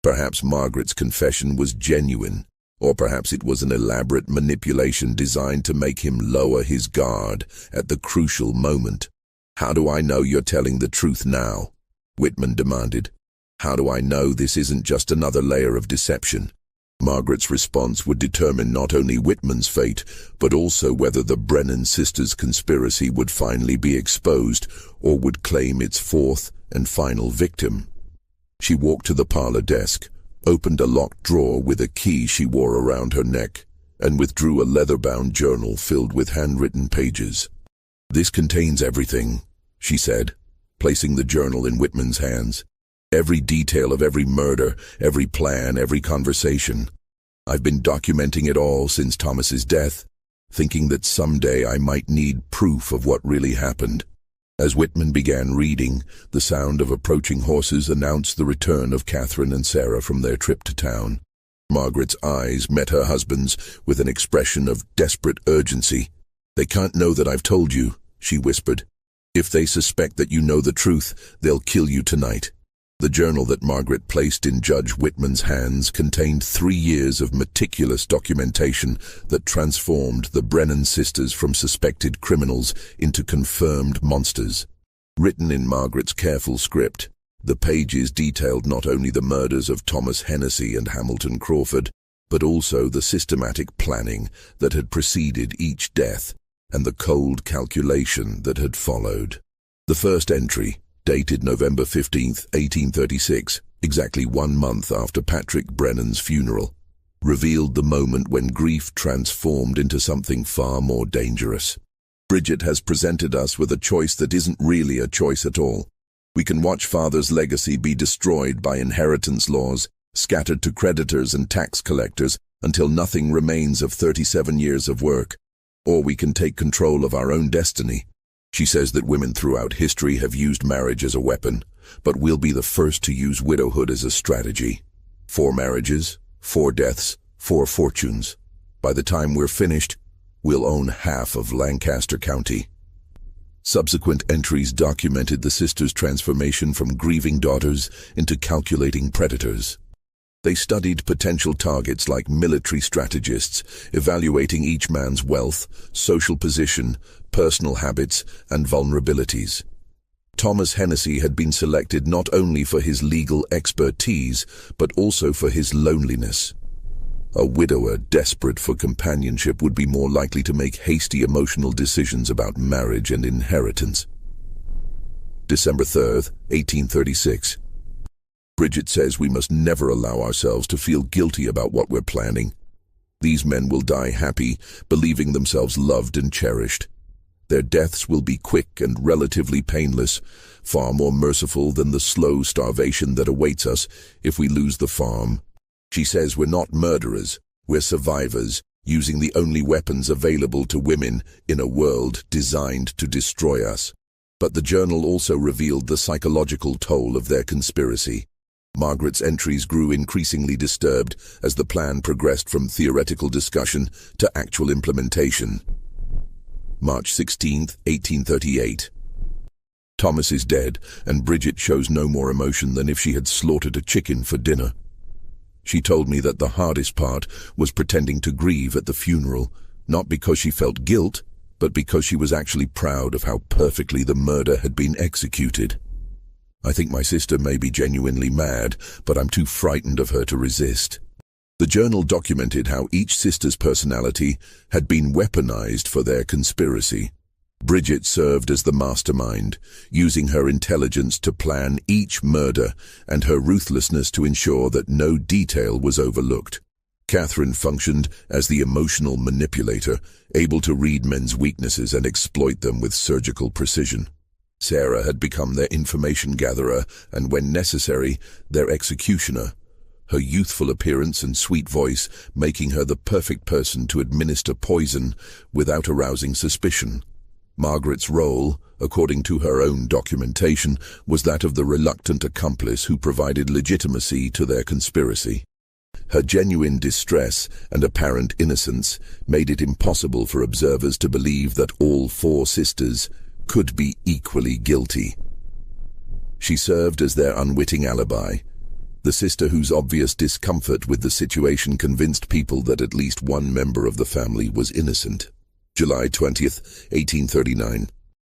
Perhaps Margaret's confession was genuine, or perhaps it was an elaborate manipulation designed to make him lower his guard at the crucial moment. "How do I know you're telling the truth now?" Whitman demanded. "How do I know this isn't just another layer of deception?" Margaret's response would determine not only Whitman's fate, but also whether the Brennan sisters' conspiracy would finally be exposed or would claim its fourth and final victim. She walked to the parlor desk, opened a locked drawer with a key she wore around her neck, and withdrew a leather-bound journal filled with handwritten pages. "This contains everything," she said, placing the journal in Whitman's hands. "Every detail of every murder, every plan, every conversation. I've been documenting it all since Thomas's death, thinking that someday I might need proof of what really happened." As Whitman began reading, the sound of approaching horses announced the return of Catherine and Sarah from their trip to town. Margaret's eyes met her husband's with an expression of desperate urgency. "They can't know that I've told you," she whispered. "If they suspect that you know the truth, they'll kill you tonight." The journal that Margaret placed in Judge Whitman's hands contained 3 years of meticulous documentation that transformed the Brennan sisters from suspected criminals into confirmed monsters. Written in Margaret's careful script, the pages detailed not only the murders of Thomas Hennessy and Hamilton Crawford, but also the systematic planning that had preceded each death and the cold calculation that had followed. The first entry, dated November 15, 1836, exactly 1 month after Patrick Brennan's funeral, revealed the moment when grief transformed into something far more dangerous. Bridget has presented us with a choice that isn't really a choice at all. We can watch Father's legacy be destroyed by inheritance laws, scattered to creditors and tax collectors until nothing remains of 37 years of work. Or we can take control of our own destiny. She says that women throughout history have used marriage as a weapon, but we'll be the first to use widowhood as a strategy. 4 marriages, 4 deaths, 4 fortunes. By the time we're finished, we'll own half of Lancaster County. Subsequent entries documented the sisters' transformation from grieving daughters into calculating predators. They studied potential targets like military strategists, evaluating each man's wealth, social position, personal habits, and vulnerabilities. Thomas Hennessy had been selected not only for his legal expertise, but also for his loneliness. A widower desperate for companionship would be more likely to make hasty emotional decisions about marriage and inheritance. December 3rd, 1836. Bridget says we must never allow ourselves to feel guilty about what we're planning. These men will die happy, believing themselves loved and cherished. Their deaths will be quick and relatively painless, far more merciful than the slow starvation that awaits us if we lose the farm. She says we're not murderers, we're survivors, using the only weapons available to women in a world designed to destroy us. But the journal also revealed the psychological toll of their conspiracy. Margaret's entries grew increasingly disturbed as the plan progressed from theoretical discussion to actual implementation. March 16, 1838. Thomas is dead, and Bridget shows no more emotion than if she had slaughtered a chicken for dinner. She told me that the hardest part was pretending to grieve at the funeral, not because she felt guilt, but because she was actually proud of how perfectly the murder had been executed. I think my sister may be genuinely mad, but I'm too frightened of her to resist. The journal documented how each sister's personality had been weaponized for their conspiracy. Bridget served as the mastermind, using her intelligence to plan each murder and her ruthlessness to ensure that no detail was overlooked. Catherine functioned as the emotional manipulator, able to read men's weaknesses and exploit them with surgical precision. Sarah had become their information gatherer and, when necessary, their executioner, her youthful appearance and sweet voice making her the perfect person to administer poison without arousing suspicion. Margaret's role, according to her own documentation, was that of the reluctant accomplice who provided legitimacy to their conspiracy. Her genuine distress and apparent innocence made it impossible for observers to believe that all four sisters could be equally guilty. She served as their unwitting alibi, the sister whose obvious discomfort with the situation convinced people that at least one member of the family was innocent. July 20th, 1839.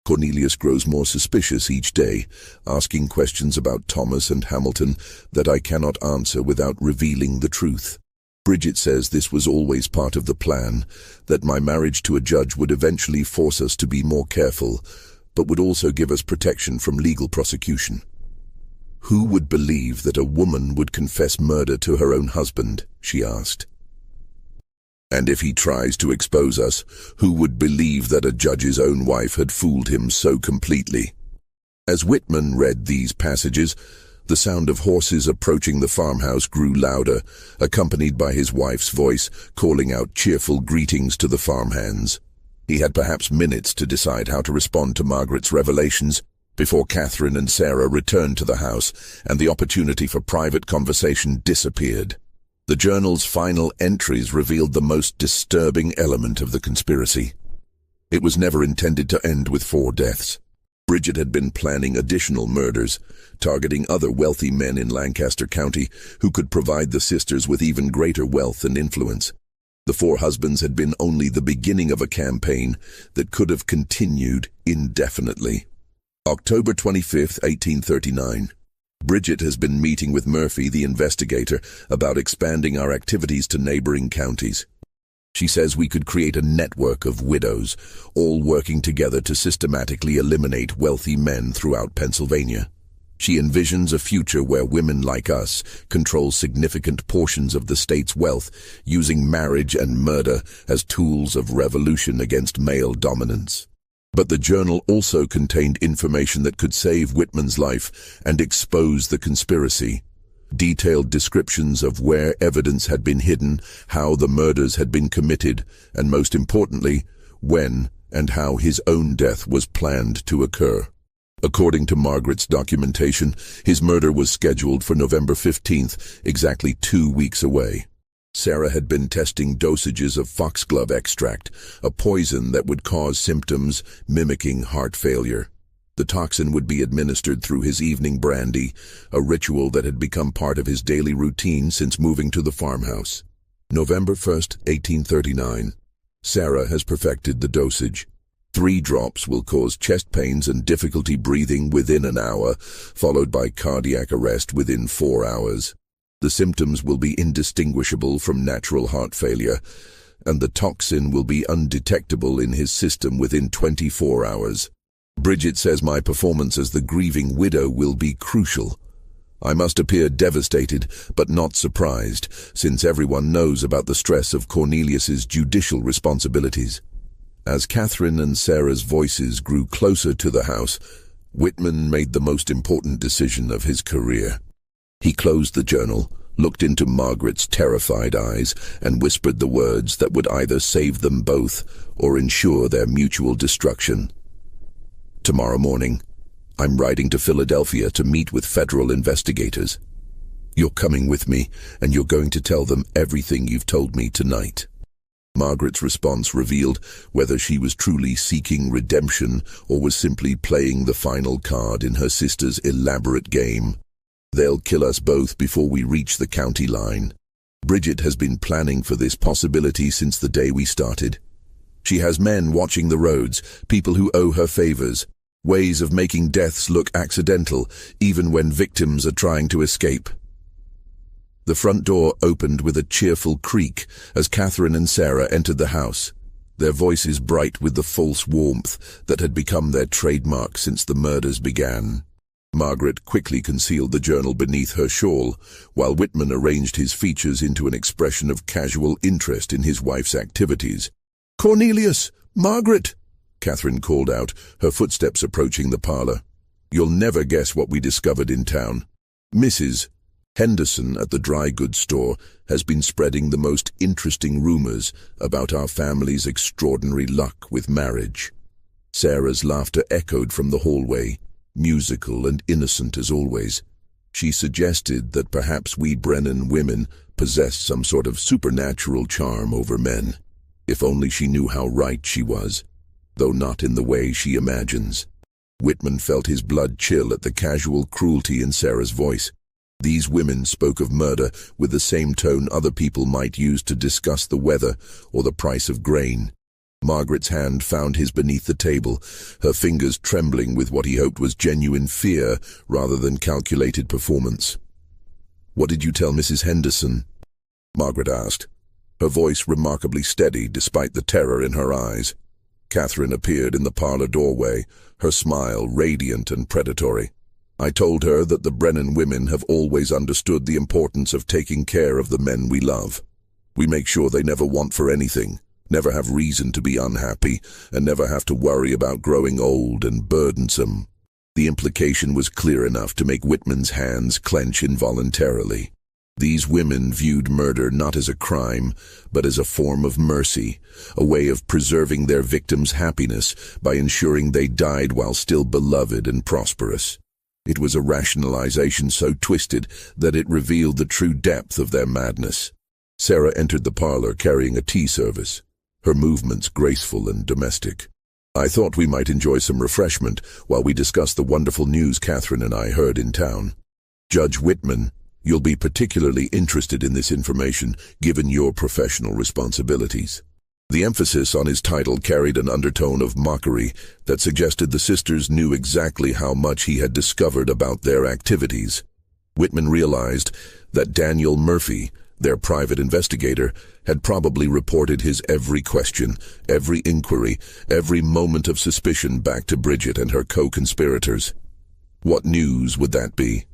Cornelius grows more suspicious each day, asking questions about Thomas and Hamilton that I cannot answer without revealing the truth. Bridget says this was always part of the plan, that my marriage to a judge would eventually force us to be more careful, but would also give us protection from legal prosecution. Who would believe that a woman would confess murder to her own husband? She asked. And if he tries to expose us, who would believe that a judge's own wife had fooled him so completely? As Whitman read these passages, the sound of horses approaching the farmhouse grew louder, accompanied by his wife's voice calling out cheerful greetings to the farmhands. He had perhaps minutes to decide how to respond to Margaret's revelations before Catherine and Sarah returned to the house and the opportunity for private conversation disappeared. The journal's final entries revealed the most disturbing element of the conspiracy. It was never intended to end with 4 deaths. Bridget had been planning additional murders, targeting other wealthy men in Lancaster County who could provide the sisters with even greater wealth and influence. The 4 husbands had been only the beginning of a campaign that could have continued indefinitely. October 25, 1839. Bridget has been meeting with Murphy, the investigator, about expanding our activities to neighboring counties. She says we could create a network of widows, all working together to systematically eliminate wealthy men throughout Pennsylvania. She envisions a future where women like us control significant portions of the state's wealth, using marriage and murder as tools of revolution against male dominance. But the journal also contained information that could save Whitman's life and expose the conspiracy. Detailed descriptions of where evidence had been hidden, how the murders had been committed, and most importantly, when and how his own death was planned to occur. According to Margaret's documentation, his murder was scheduled for November 15th, exactly 2 weeks away. Sarah had been testing dosages of foxglove extract, a poison that would cause symptoms mimicking heart failure. The toxin would be administered through his evening brandy, a ritual that had become part of his daily routine since moving to the farmhouse. November 1st, 1839. Sarah has perfected the dosage. 3 drops will cause chest pains and difficulty breathing within an hour, followed by cardiac arrest within 4 hours. The symptoms will be indistinguishable from natural heart failure, and the toxin will be undetectable in his system within 24 hours. Bridget says my performance as the grieving widow will be crucial. I must appear devastated, but not surprised, since everyone knows about the stress of Cornelius's judicial responsibilities. As Catherine and Sarah's voices grew closer to the house, Whitman made the most important decision of his career. He closed the journal, looked into Margaret's terrified eyes, and whispered the words that would either save them both or ensure their mutual destruction. Tomorrow morning, I'm riding to Philadelphia to meet with federal investigators. You're coming with me, and you're going to tell them everything you've told me tonight. Margaret's response revealed whether she was truly seeking redemption or was simply playing the final card in her sister's elaborate game. They'll kill us both before we reach the county line. Bridget has been planning for this possibility since the day we started. She has men watching the roads, people who owe her favors, ways of making deaths look accidental, even when victims are trying to escape. The front door opened with a cheerful creak as Catherine and Sarah entered the house, their voices bright with the false warmth that had become their trademark since the murders began. Margaret quickly concealed the journal beneath her shawl, while Whitman arranged his features into an expression of casual interest in his wife's activities. "Cornelius! Margaret!" Catherine called out, her footsteps approaching the parlor. "You'll never guess what we discovered in town. Mrs. Henderson at the dry goods store has been spreading the most interesting rumors about our family's extraordinary luck with marriage." Sarah's laughter echoed from the hallway, musical and innocent as always. She suggested that perhaps we Brennan women possessed some sort of supernatural charm over men. If only she knew how right she was, though not in the way she imagines. Whitman felt his blood chill at the casual cruelty in Sarah's voice. These women spoke of murder with the same tone other people might use to discuss the weather or the price of grain. Margaret's hand found his beneath the table, her fingers trembling with what he hoped was genuine fear rather than calculated performance. "What did you tell Mrs. Henderson?" Margaret asked, her voice remarkably steady despite the terror in her eyes. Catherine appeared in the parlor doorway, her smile radiant and predatory. "I told her that the Brennan women have always understood the importance of taking care of the men we love. We make sure they never want for anything, never have reason to be unhappy, and never have to worry about growing old and burdensome." The implication was clear enough to make Whitman's hands clench involuntarily. These women viewed murder not as a crime, but as a form of mercy, a way of preserving their victims' happiness by ensuring they died while still beloved and prosperous. It was a rationalization so twisted that it revealed the true depth of their madness. Sarah entered the parlor carrying a tea service, her movements graceful and domestic. "I thought we might enjoy some refreshment while we discuss the wonderful news Catherine and I heard in town. Judge Whitman, you'll be particularly interested in this information given your professional responsibilities." The emphasis on his title carried an undertone of mockery that suggested the sisters knew exactly how much he had discovered about their activities. Whitman realized that Daniel Murphy, their private investigator, had probably reported his every question, every inquiry, every moment of suspicion back to Bridget and her co-conspirators. "What news would that be?"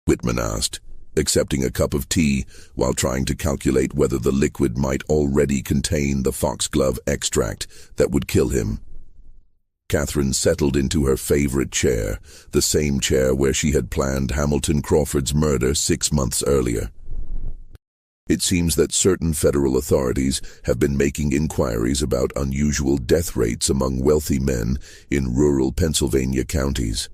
Whitman asked, accepting a cup of tea while trying to calculate whether the liquid might already contain the foxglove extract that would kill him. Catherine settled into her favorite chair, the same chair where she had planned Hamilton Crawford's murder 6 months earlier. "It seems that certain federal authorities have been making inquiries about unusual death rates among wealthy men in rural Pennsylvania counties.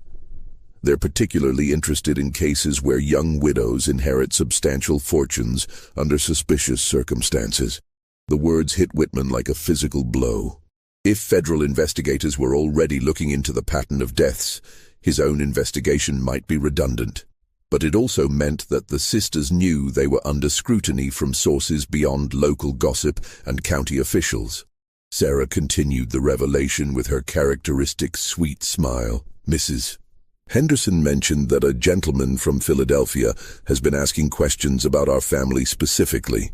They're particularly interested in cases where young widows inherit substantial fortunes under suspicious circumstances." The words hit Whitman like a physical blow. If federal investigators were already looking into the pattern of deaths, his own investigation might be redundant. But it also meant that the sisters knew they were under scrutiny from sources beyond local gossip and county officials. Sarah continued the revelation with her characteristic sweet smile. Mrs. Henderson mentioned that a gentleman from Philadelphia has been asking questions about our family specifically.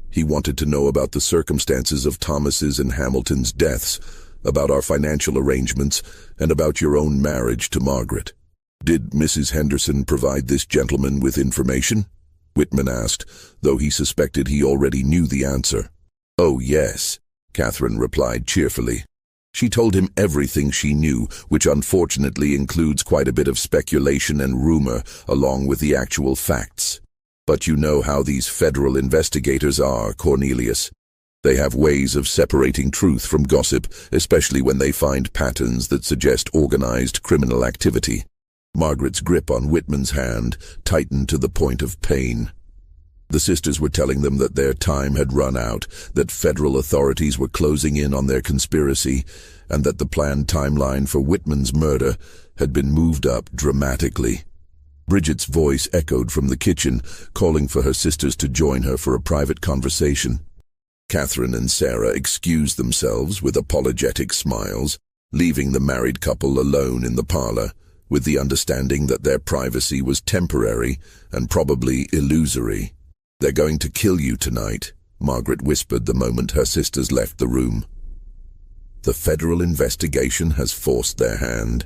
He wanted to know about the circumstances of Thomas's and Hamilton's deaths, about our financial arrangements, and about your own marriage to Margaret. Did Mrs. Henderson provide this gentleman with information? Whitman asked, though he suspected he already knew the answer. Oh, yes, Catherine replied cheerfully. She told him everything she knew, which unfortunately includes quite a bit of speculation and rumor, along with the actual facts. But you know how these federal investigators are, Cornelius. They have ways of separating truth from gossip, especially when they find patterns that suggest organized criminal activity. Margaret's grip on Whitman's hand tightened to the point of pain. The sisters were telling them that their time had run out, that federal authorities were closing in on their conspiracy, and that the planned timeline for Whitman's murder had been moved up dramatically. Bridget's voice echoed from the kitchen, calling for her sisters to join her for a private conversation. Catherine and Sarah excused themselves with apologetic smiles, leaving the married couple alone in the parlor, with the understanding that their privacy was temporary and probably illusory. "They're going to kill you tonight," Margaret whispered the moment her sisters left the room. The federal investigation has forced their hand.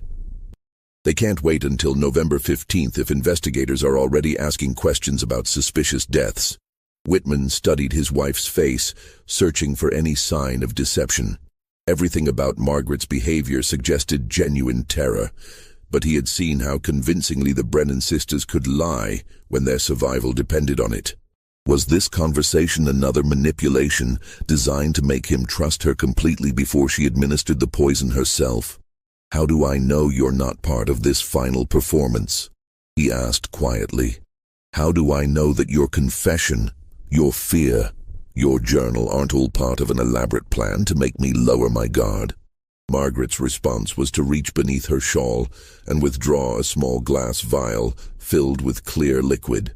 They can't wait until November 15th if investigators are already asking questions about suspicious deaths. Whitman studied his wife's face, searching for any sign of deception. Everything about Margaret's behavior suggested genuine terror, but he had seen how convincingly the Brennan sisters could lie when their survival depended on it. Was this conversation another manipulation designed to make him trust her completely before she administered the poison herself? "How do I know you're not part of this final performance?" he asked quietly. "How do I know that your confession, your fear, your journal aren't all part of an elaborate plan to make me lower my guard?" Margaret's response was to reach beneath her shawl and withdraw a small glass vial filled with clear liquid.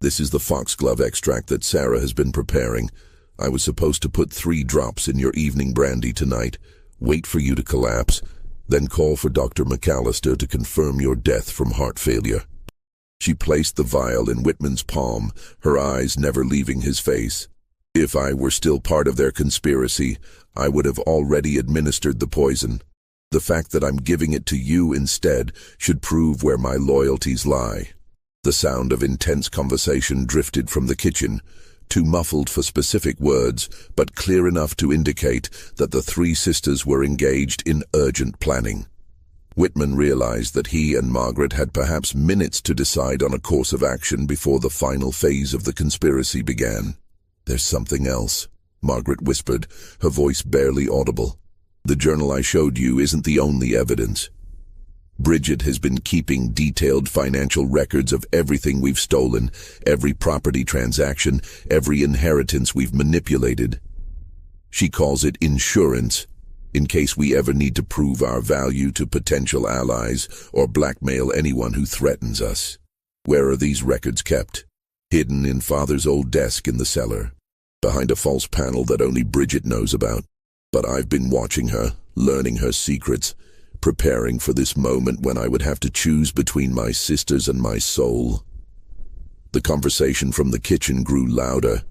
"This is the foxglove extract that Sarah has been preparing. I was supposed to put 3 drops in your evening brandy tonight, wait for you to collapse, then call for Dr. McAllister to confirm your death from heart failure." She placed the vial in Whitman's palm, her eyes never leaving his face. "If I were still part of their conspiracy, I would have already administered the poison. The fact that I'm giving it to you instead should prove where my loyalties lie." The sound of intense conversation drifted from the kitchen, too muffled for specific words, but clear enough to indicate that the 3 sisters were engaged in urgent planning. Whitman realized that he and Margaret had perhaps minutes to decide on a course of action before the final phase of the conspiracy began. "There's something else," Margaret whispered, her voice barely audible. "The journal I showed you isn't the only evidence. Bridget has been keeping detailed financial records of everything we've stolen, every property transaction, every inheritance we've manipulated. She calls it insurance, in case we ever need to prove our value to potential allies or blackmail anyone who threatens us. Where are these records kept? Hidden in Father's old desk in the cellar, behind a false panel that only Bridget knows about. But I've been watching her, learning her secrets, preparing for this moment when I would have to choose between my sisters and my soul." The conversation from the kitchen grew louder,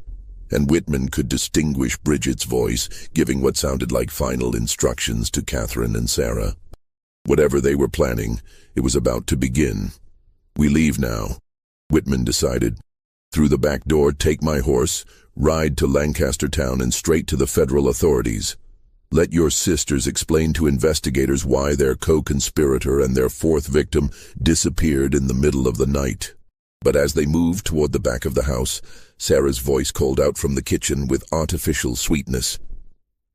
and Whitman could distinguish Bridget's voice, giving what sounded like final instructions to Catherine and Sarah. Whatever they were planning, it was about to begin. "We leave now," Whitman decided. "Through the back door, take my horse, ride to Lancaster Town and straight to the federal authorities. Let your sisters explain to investigators why their co-conspirator and their 4th victim disappeared in the middle of the night." But as they moved toward the back of the house, Sarah's voice called out from the kitchen with artificial sweetness.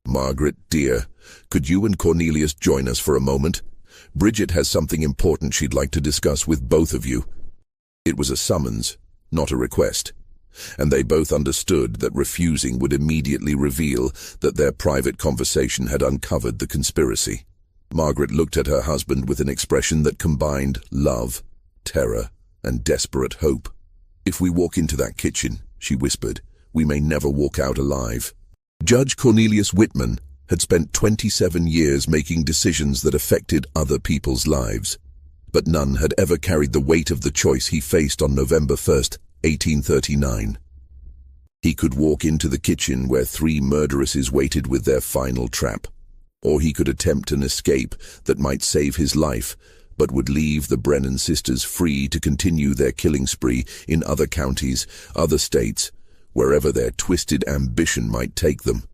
"Margaret, dear, could you and Cornelius join us for a moment? Bridget has something important she'd like to discuss with both of you." It was a summons, not a request. and they both understood that refusing would immediately reveal that their private conversation had uncovered the conspiracy. Margaret looked at her husband with an expression that combined love, terror, and desperate hope. "If we walk into that kitchen," she whispered, "we may never walk out alive." Judge Cornelius Whitman had spent 27 years making decisions that affected other people's lives, but none had ever carried the weight of the choice he faced on November 1st, 1839. He could walk into the kitchen where 3 murderesses waited with their final trap, or he could attempt an escape that might save his life, but would leave the Brennan sisters free to continue their killing spree in other counties, other states, wherever their twisted ambition might take them.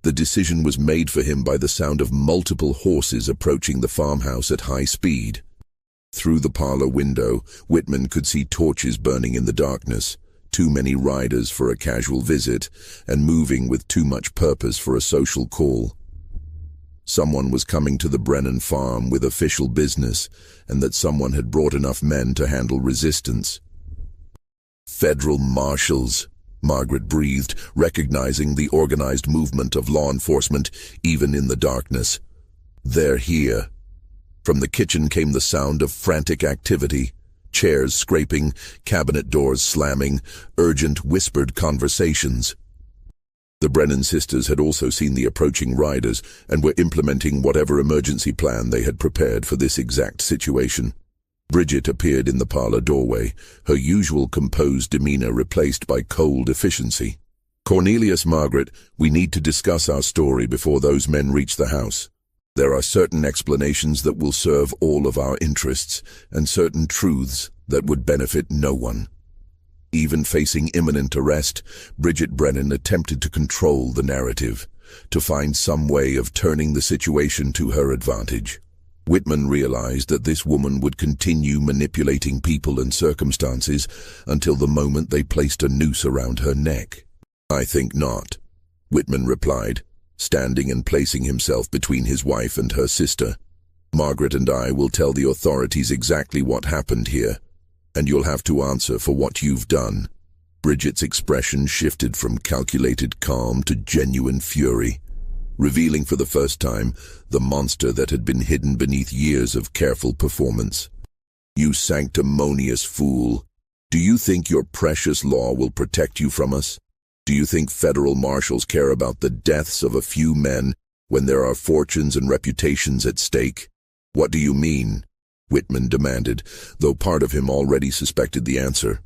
The decision was made for him by the sound of multiple horses approaching the farmhouse at high speed. Through the parlor window, Whitman could see torches burning in the darkness, too many riders for a casual visit, and moving with too much purpose for a social call. Someone was coming to the Brennan farm with official business, and that someone had brought enough men to handle resistance. "Federal marshals," Margaret breathed, recognizing the organized movement of law enforcement even in the darkness. "They're here." From the kitchen came the sound of frantic activity, chairs scraping, cabinet doors slamming, urgent whispered conversations. The Brennan sisters had also seen the approaching riders and were implementing whatever emergency plan they had prepared for this exact situation. Bridget appeared in the parlor doorway, her usual composed demeanor replaced by cold efficiency. "Cornelius, Margaret, we need to discuss our story before those men reach the house. There are certain explanations that will serve all of our interests, and certain truths that would benefit no one." Even facing imminent arrest, Bridget Brennan attempted to control the narrative, to find some way of turning the situation to her advantage. Whitman realized that this woman would continue manipulating people and circumstances until the moment they placed a noose around her neck. "I think not," Whitman replied, standing and placing himself between his wife and her sister. "Margaret and I will tell the authorities exactly what happened here, and you'll have to answer for what you've done." Bridget's expression shifted from calculated calm to genuine fury, revealing for the first time the monster that had been hidden beneath years of careful performance. "You sanctimonious fool! Do you think your precious law will protect you from us? Do you think federal marshals care about the deaths of a few men when there are fortunes and reputations at stake? What do you mean?" Whitman demanded, though part of him already suspected the answer.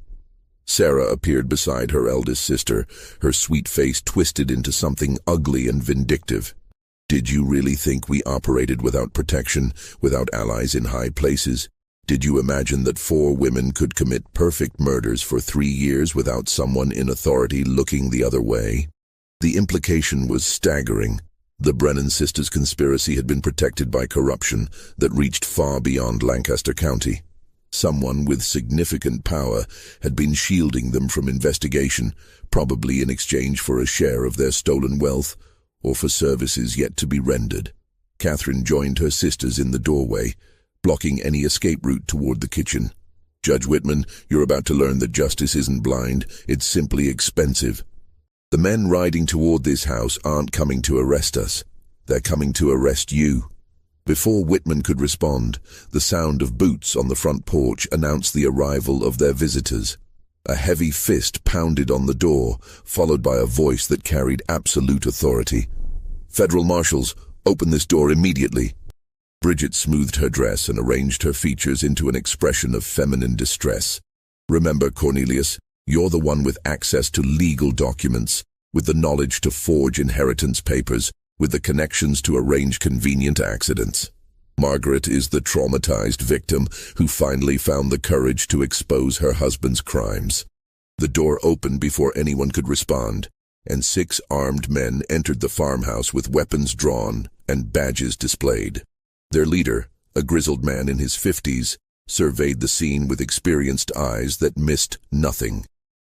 Sarah appeared beside her eldest sister, her sweet face twisted into something ugly and vindictive. "Did you really think we operated without protection, without allies in high places? Did you imagine that 4 women could commit perfect murders for 3 years without someone in authority looking the other way?" The implication was staggering. The Brennan sisters' conspiracy had been protected by corruption that reached far beyond Lancaster County. Someone with significant power had been shielding them from investigation, probably in exchange for a share of their stolen wealth, or for services yet to be rendered. Catherine joined her sisters in the doorway, blocking any escape route toward the kitchen. "Judge Whitman, you're about to learn that justice isn't blind, it's simply expensive. The men riding toward this house aren't coming to arrest us. They're coming to arrest you." Before Whitman could respond, the sound of boots on the front porch announced the arrival of their visitors. A heavy fist pounded on the door, followed by a voice that carried absolute authority. "Federal marshals, open this door immediately." Bridget smoothed her dress and arranged her features into an expression of feminine distress. "Remember, Cornelius, you're the one with access to legal documents, with the knowledge to forge inheritance papers, with the connections to arrange convenient accidents. Margaret is the traumatized victim who finally found the courage to expose her husband's crimes." The door opened before anyone could respond, and 6 armed men entered the farmhouse with weapons drawn and badges displayed. Their leader, a grizzled man in his 50s, surveyed the scene with experienced eyes that missed nothing.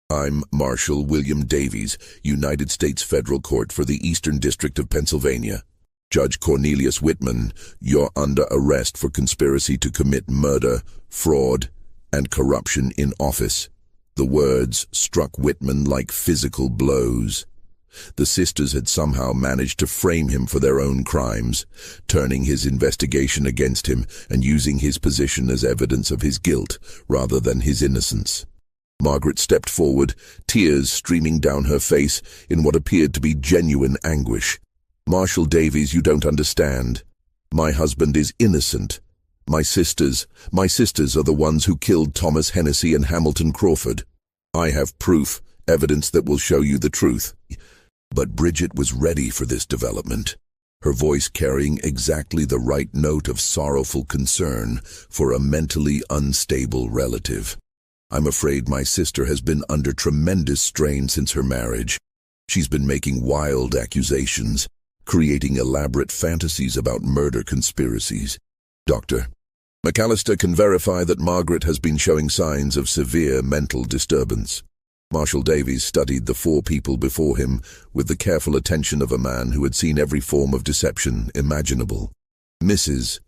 "I'm Marshal William Davies, United States Federal Court for the Eastern District of Pennsylvania. Judge Cornelius Whitman, you're under arrest for conspiracy to commit murder, fraud, and corruption in office." The words struck Whitman like physical blows. The sisters had somehow managed to frame him for their own crimes, turning his investigation against him and using his position as evidence of his guilt rather than his innocence. Margaret stepped forward, tears streaming down her face in what appeared to be genuine anguish. "Marshal Davies, you don't understand. My husband is innocent. My sisters are the ones who killed Thomas Hennessy and Hamilton Crawford. I have proof, evidence that will show you the truth." But Bridget was ready for this development, her voice carrying exactly the right note of sorrowful concern for a mentally unstable relative. "I'm afraid my sister has been under tremendous strain since her marriage. She's been making wild accusations, creating elaborate fantasies about murder conspiracies. Dr. McAllister can verify that Margaret has been showing signs of severe mental disturbance." Marshal Davies studied the four people before him with the careful attention of a man who had seen every form of deception imaginable. "Mrs.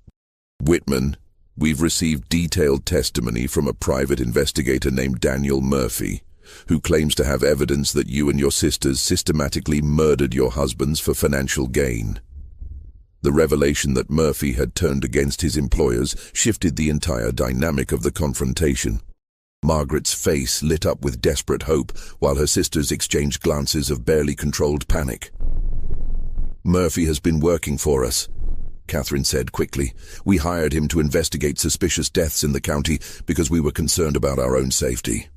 Whitman, we've received detailed testimony from a private investigator named Daniel Murphy, who claims to have evidence that you and your sisters systematically murdered your husbands for financial gain." The revelation that Murphy had turned against his employers shifted the entire dynamic of the confrontation. Margaret's face lit up with desperate hope, while her sisters exchanged glances of barely controlled panic. "Murphy has been working for us," Catherine said quickly. "We hired him to investigate suspicious deaths in the county because we were concerned about our own safety.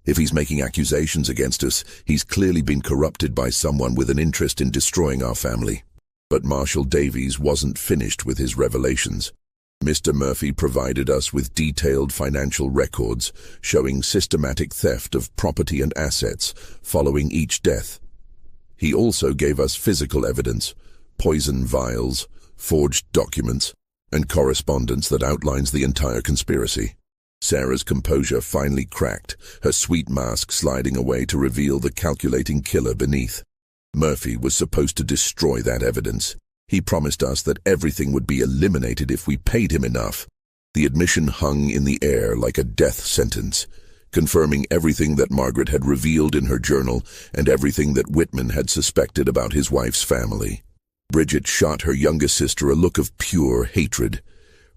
If he's making accusations against us, he's clearly been corrupted by someone with an interest in destroying our family." But Marshal Davies wasn't finished with his revelations. Mr. Murphy provided us with detailed financial records showing systematic theft of property and assets following each death. He also gave us physical evidence, poison vials, forged documents, and correspondence that outlines the entire conspiracy. Sarah's composure finally cracked, her sweet mask sliding away to reveal the calculating killer beneath. Murphy was supposed to destroy that evidence. He promised us that everything would be eliminated if we paid him enough. The admission hung in the air like a death sentence, confirming everything that Margaret had revealed in her journal and everything that Whitman had suspected about his wife's family. Bridget shot her youngest sister a look of pure hatred,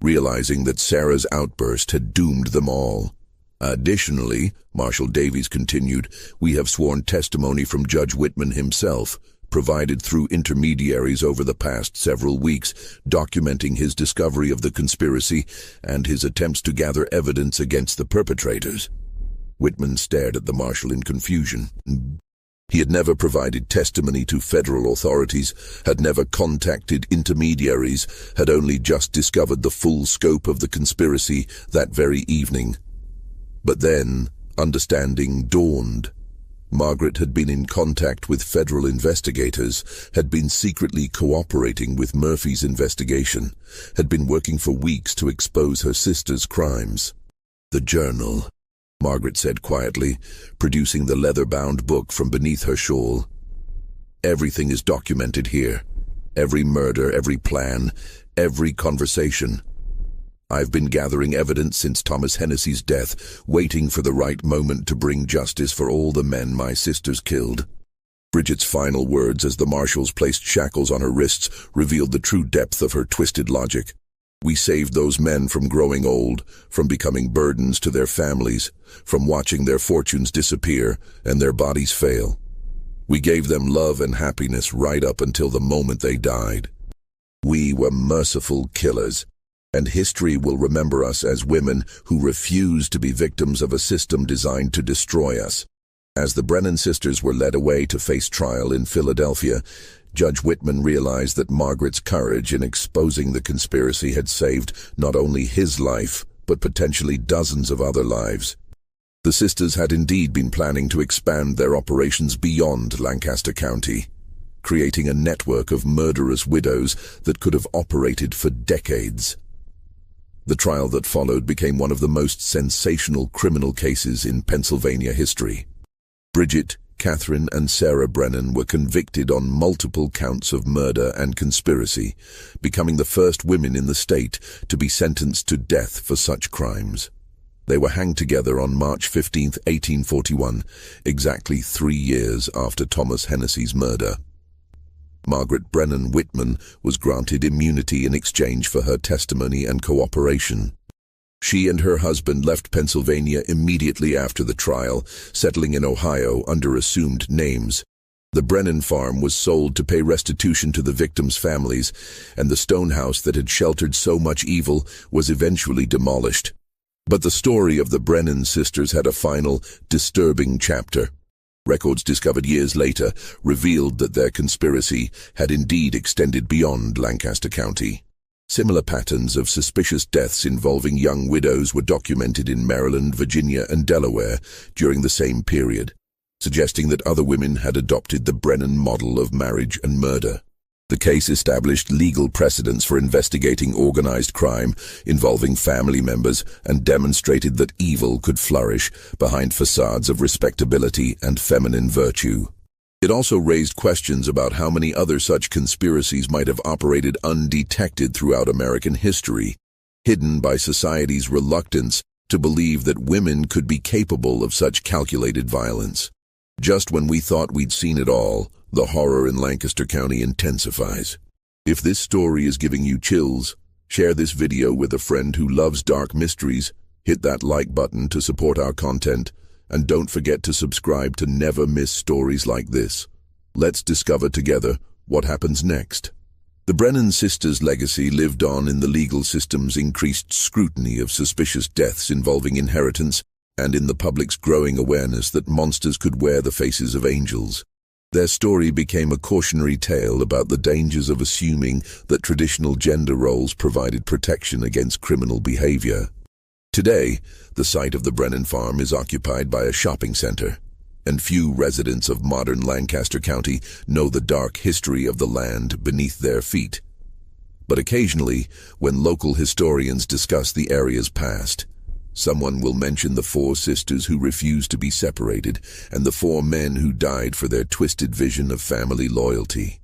realizing that Sarah's outburst had doomed them all. "Additionally," Marshal Davies continued, "we have sworn testimony from Judge Whitman himself, provided through intermediaries over the past several weeks, documenting his discovery of the conspiracy and his attempts to gather evidence against the perpetrators." Whitman stared at the marshal in confusion. He had never provided testimony to federal authorities, had never contacted intermediaries, had only just discovered the full scope of the conspiracy that very evening. But then, understanding dawned. Margaret had been in contact with federal investigators, had been secretly cooperating with Murphy's investigation, had been working for weeks to expose her sister's crimes. "The journal," Margaret said quietly, producing the leather-bound book from beneath her shawl. "Everything is documented here. Every murder, every plan, every conversation. I've been gathering evidence since Thomas Hennessy's death, waiting for the right moment to bring justice for all the men my sisters killed." Bridget's final words as the marshals placed shackles on her wrists revealed the true depth of her twisted logic. "We saved those men from growing old, from becoming burdens to their families, from watching their fortunes disappear and their bodies fail. We gave them love and happiness right up until the moment they died. We were merciful killers. And history will remember us as women who refused to be victims of a system designed to destroy us." As the Brennan sisters were led away to face trial in Philadelphia, Judge Whitman realized that Margaret's courage in exposing the conspiracy had saved not only his life, but potentially dozens of other lives. The sisters had indeed been planning to expand their operations beyond Lancaster County, creating a network of murderous widows that could have operated for decades. The trial that followed became one of the most sensational criminal cases in Pennsylvania history. Bridget, Catherine, and Sarah Brennan were convicted on multiple counts of murder and conspiracy, becoming the first women in the state to be sentenced to death for such crimes. They were hanged together on March 15, 1841, exactly 3 years after Thomas Hennessy's murder. Margaret Brennan Whitman was granted immunity in exchange for her testimony and cooperation. She and her husband left Pennsylvania immediately after the trial, settling in Ohio under assumed names. The Brennan farm was sold to pay restitution to the victims' families, and the stone house that had sheltered so much evil was eventually demolished. But the story of the Brennan sisters had a final, disturbing chapter. Records discovered years later revealed that their conspiracy had indeed extended beyond Lancaster County. Similar patterns of suspicious deaths involving young widows were documented in Maryland, Virginia, and Delaware during the same period, suggesting that other women had adopted the Brennan model of marriage and murder. The case established legal precedents for investigating organized crime involving family members and demonstrated that evil could flourish behind facades of respectability and feminine virtue. It also raised questions about how many other such conspiracies might have operated undetected throughout American history, hidden by society's reluctance to believe that women could be capable of such calculated violence. Just when we thought we'd seen it all, the horror in Lancaster County intensifies. If this story is giving you chills, share this video with a friend who loves dark mysteries, hit that like button to support our content, and don't forget to subscribe to never miss stories like this. Let's discover together what happens next. The Brennan sisters' legacy lived on in the legal system's increased scrutiny of suspicious deaths involving inheritance, and in the public's growing awareness that monsters could wear the faces of angels. Their story became a cautionary tale about the dangers of assuming that traditional gender roles provided protection against criminal behavior. Today, the site of the Brennan farm is occupied by a shopping center, and few residents of modern Lancaster County know the dark history of the land beneath their feet. But occasionally, when local historians discuss the area's past, someone will mention the 4 sisters who refused to be separated and the 4 men who died for their twisted vision of family loyalty.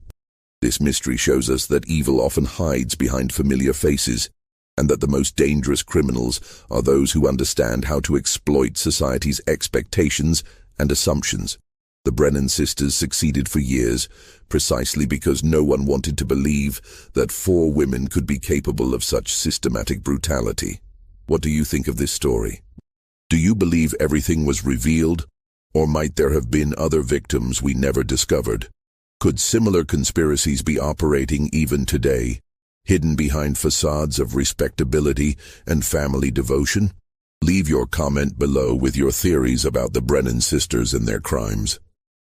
This mystery shows us that evil often hides behind familiar faces, and that the most dangerous criminals are those who understand how to exploit society's expectations and assumptions. The Brennan sisters succeeded for years, precisely because no one wanted to believe that 4 women could be capable of such systematic brutality. What do you think of this story? Do you believe everything was revealed, or might there have been other victims we never discovered? Could similar conspiracies be operating even today, hidden behind facades of respectability and family devotion? Leave your comment below with your theories about the Brennan sisters and their crimes.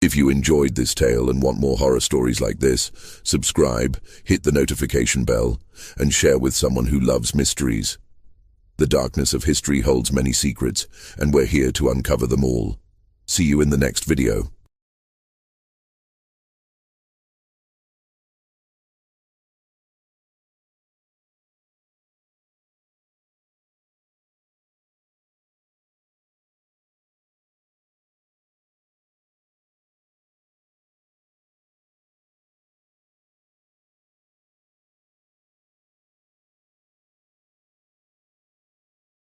If you enjoyed this tale and want more horror stories like this, subscribe, hit the notification bell, and share with someone who loves mysteries. The darkness of history holds many secrets, and we're here to uncover them all. See you in the next video.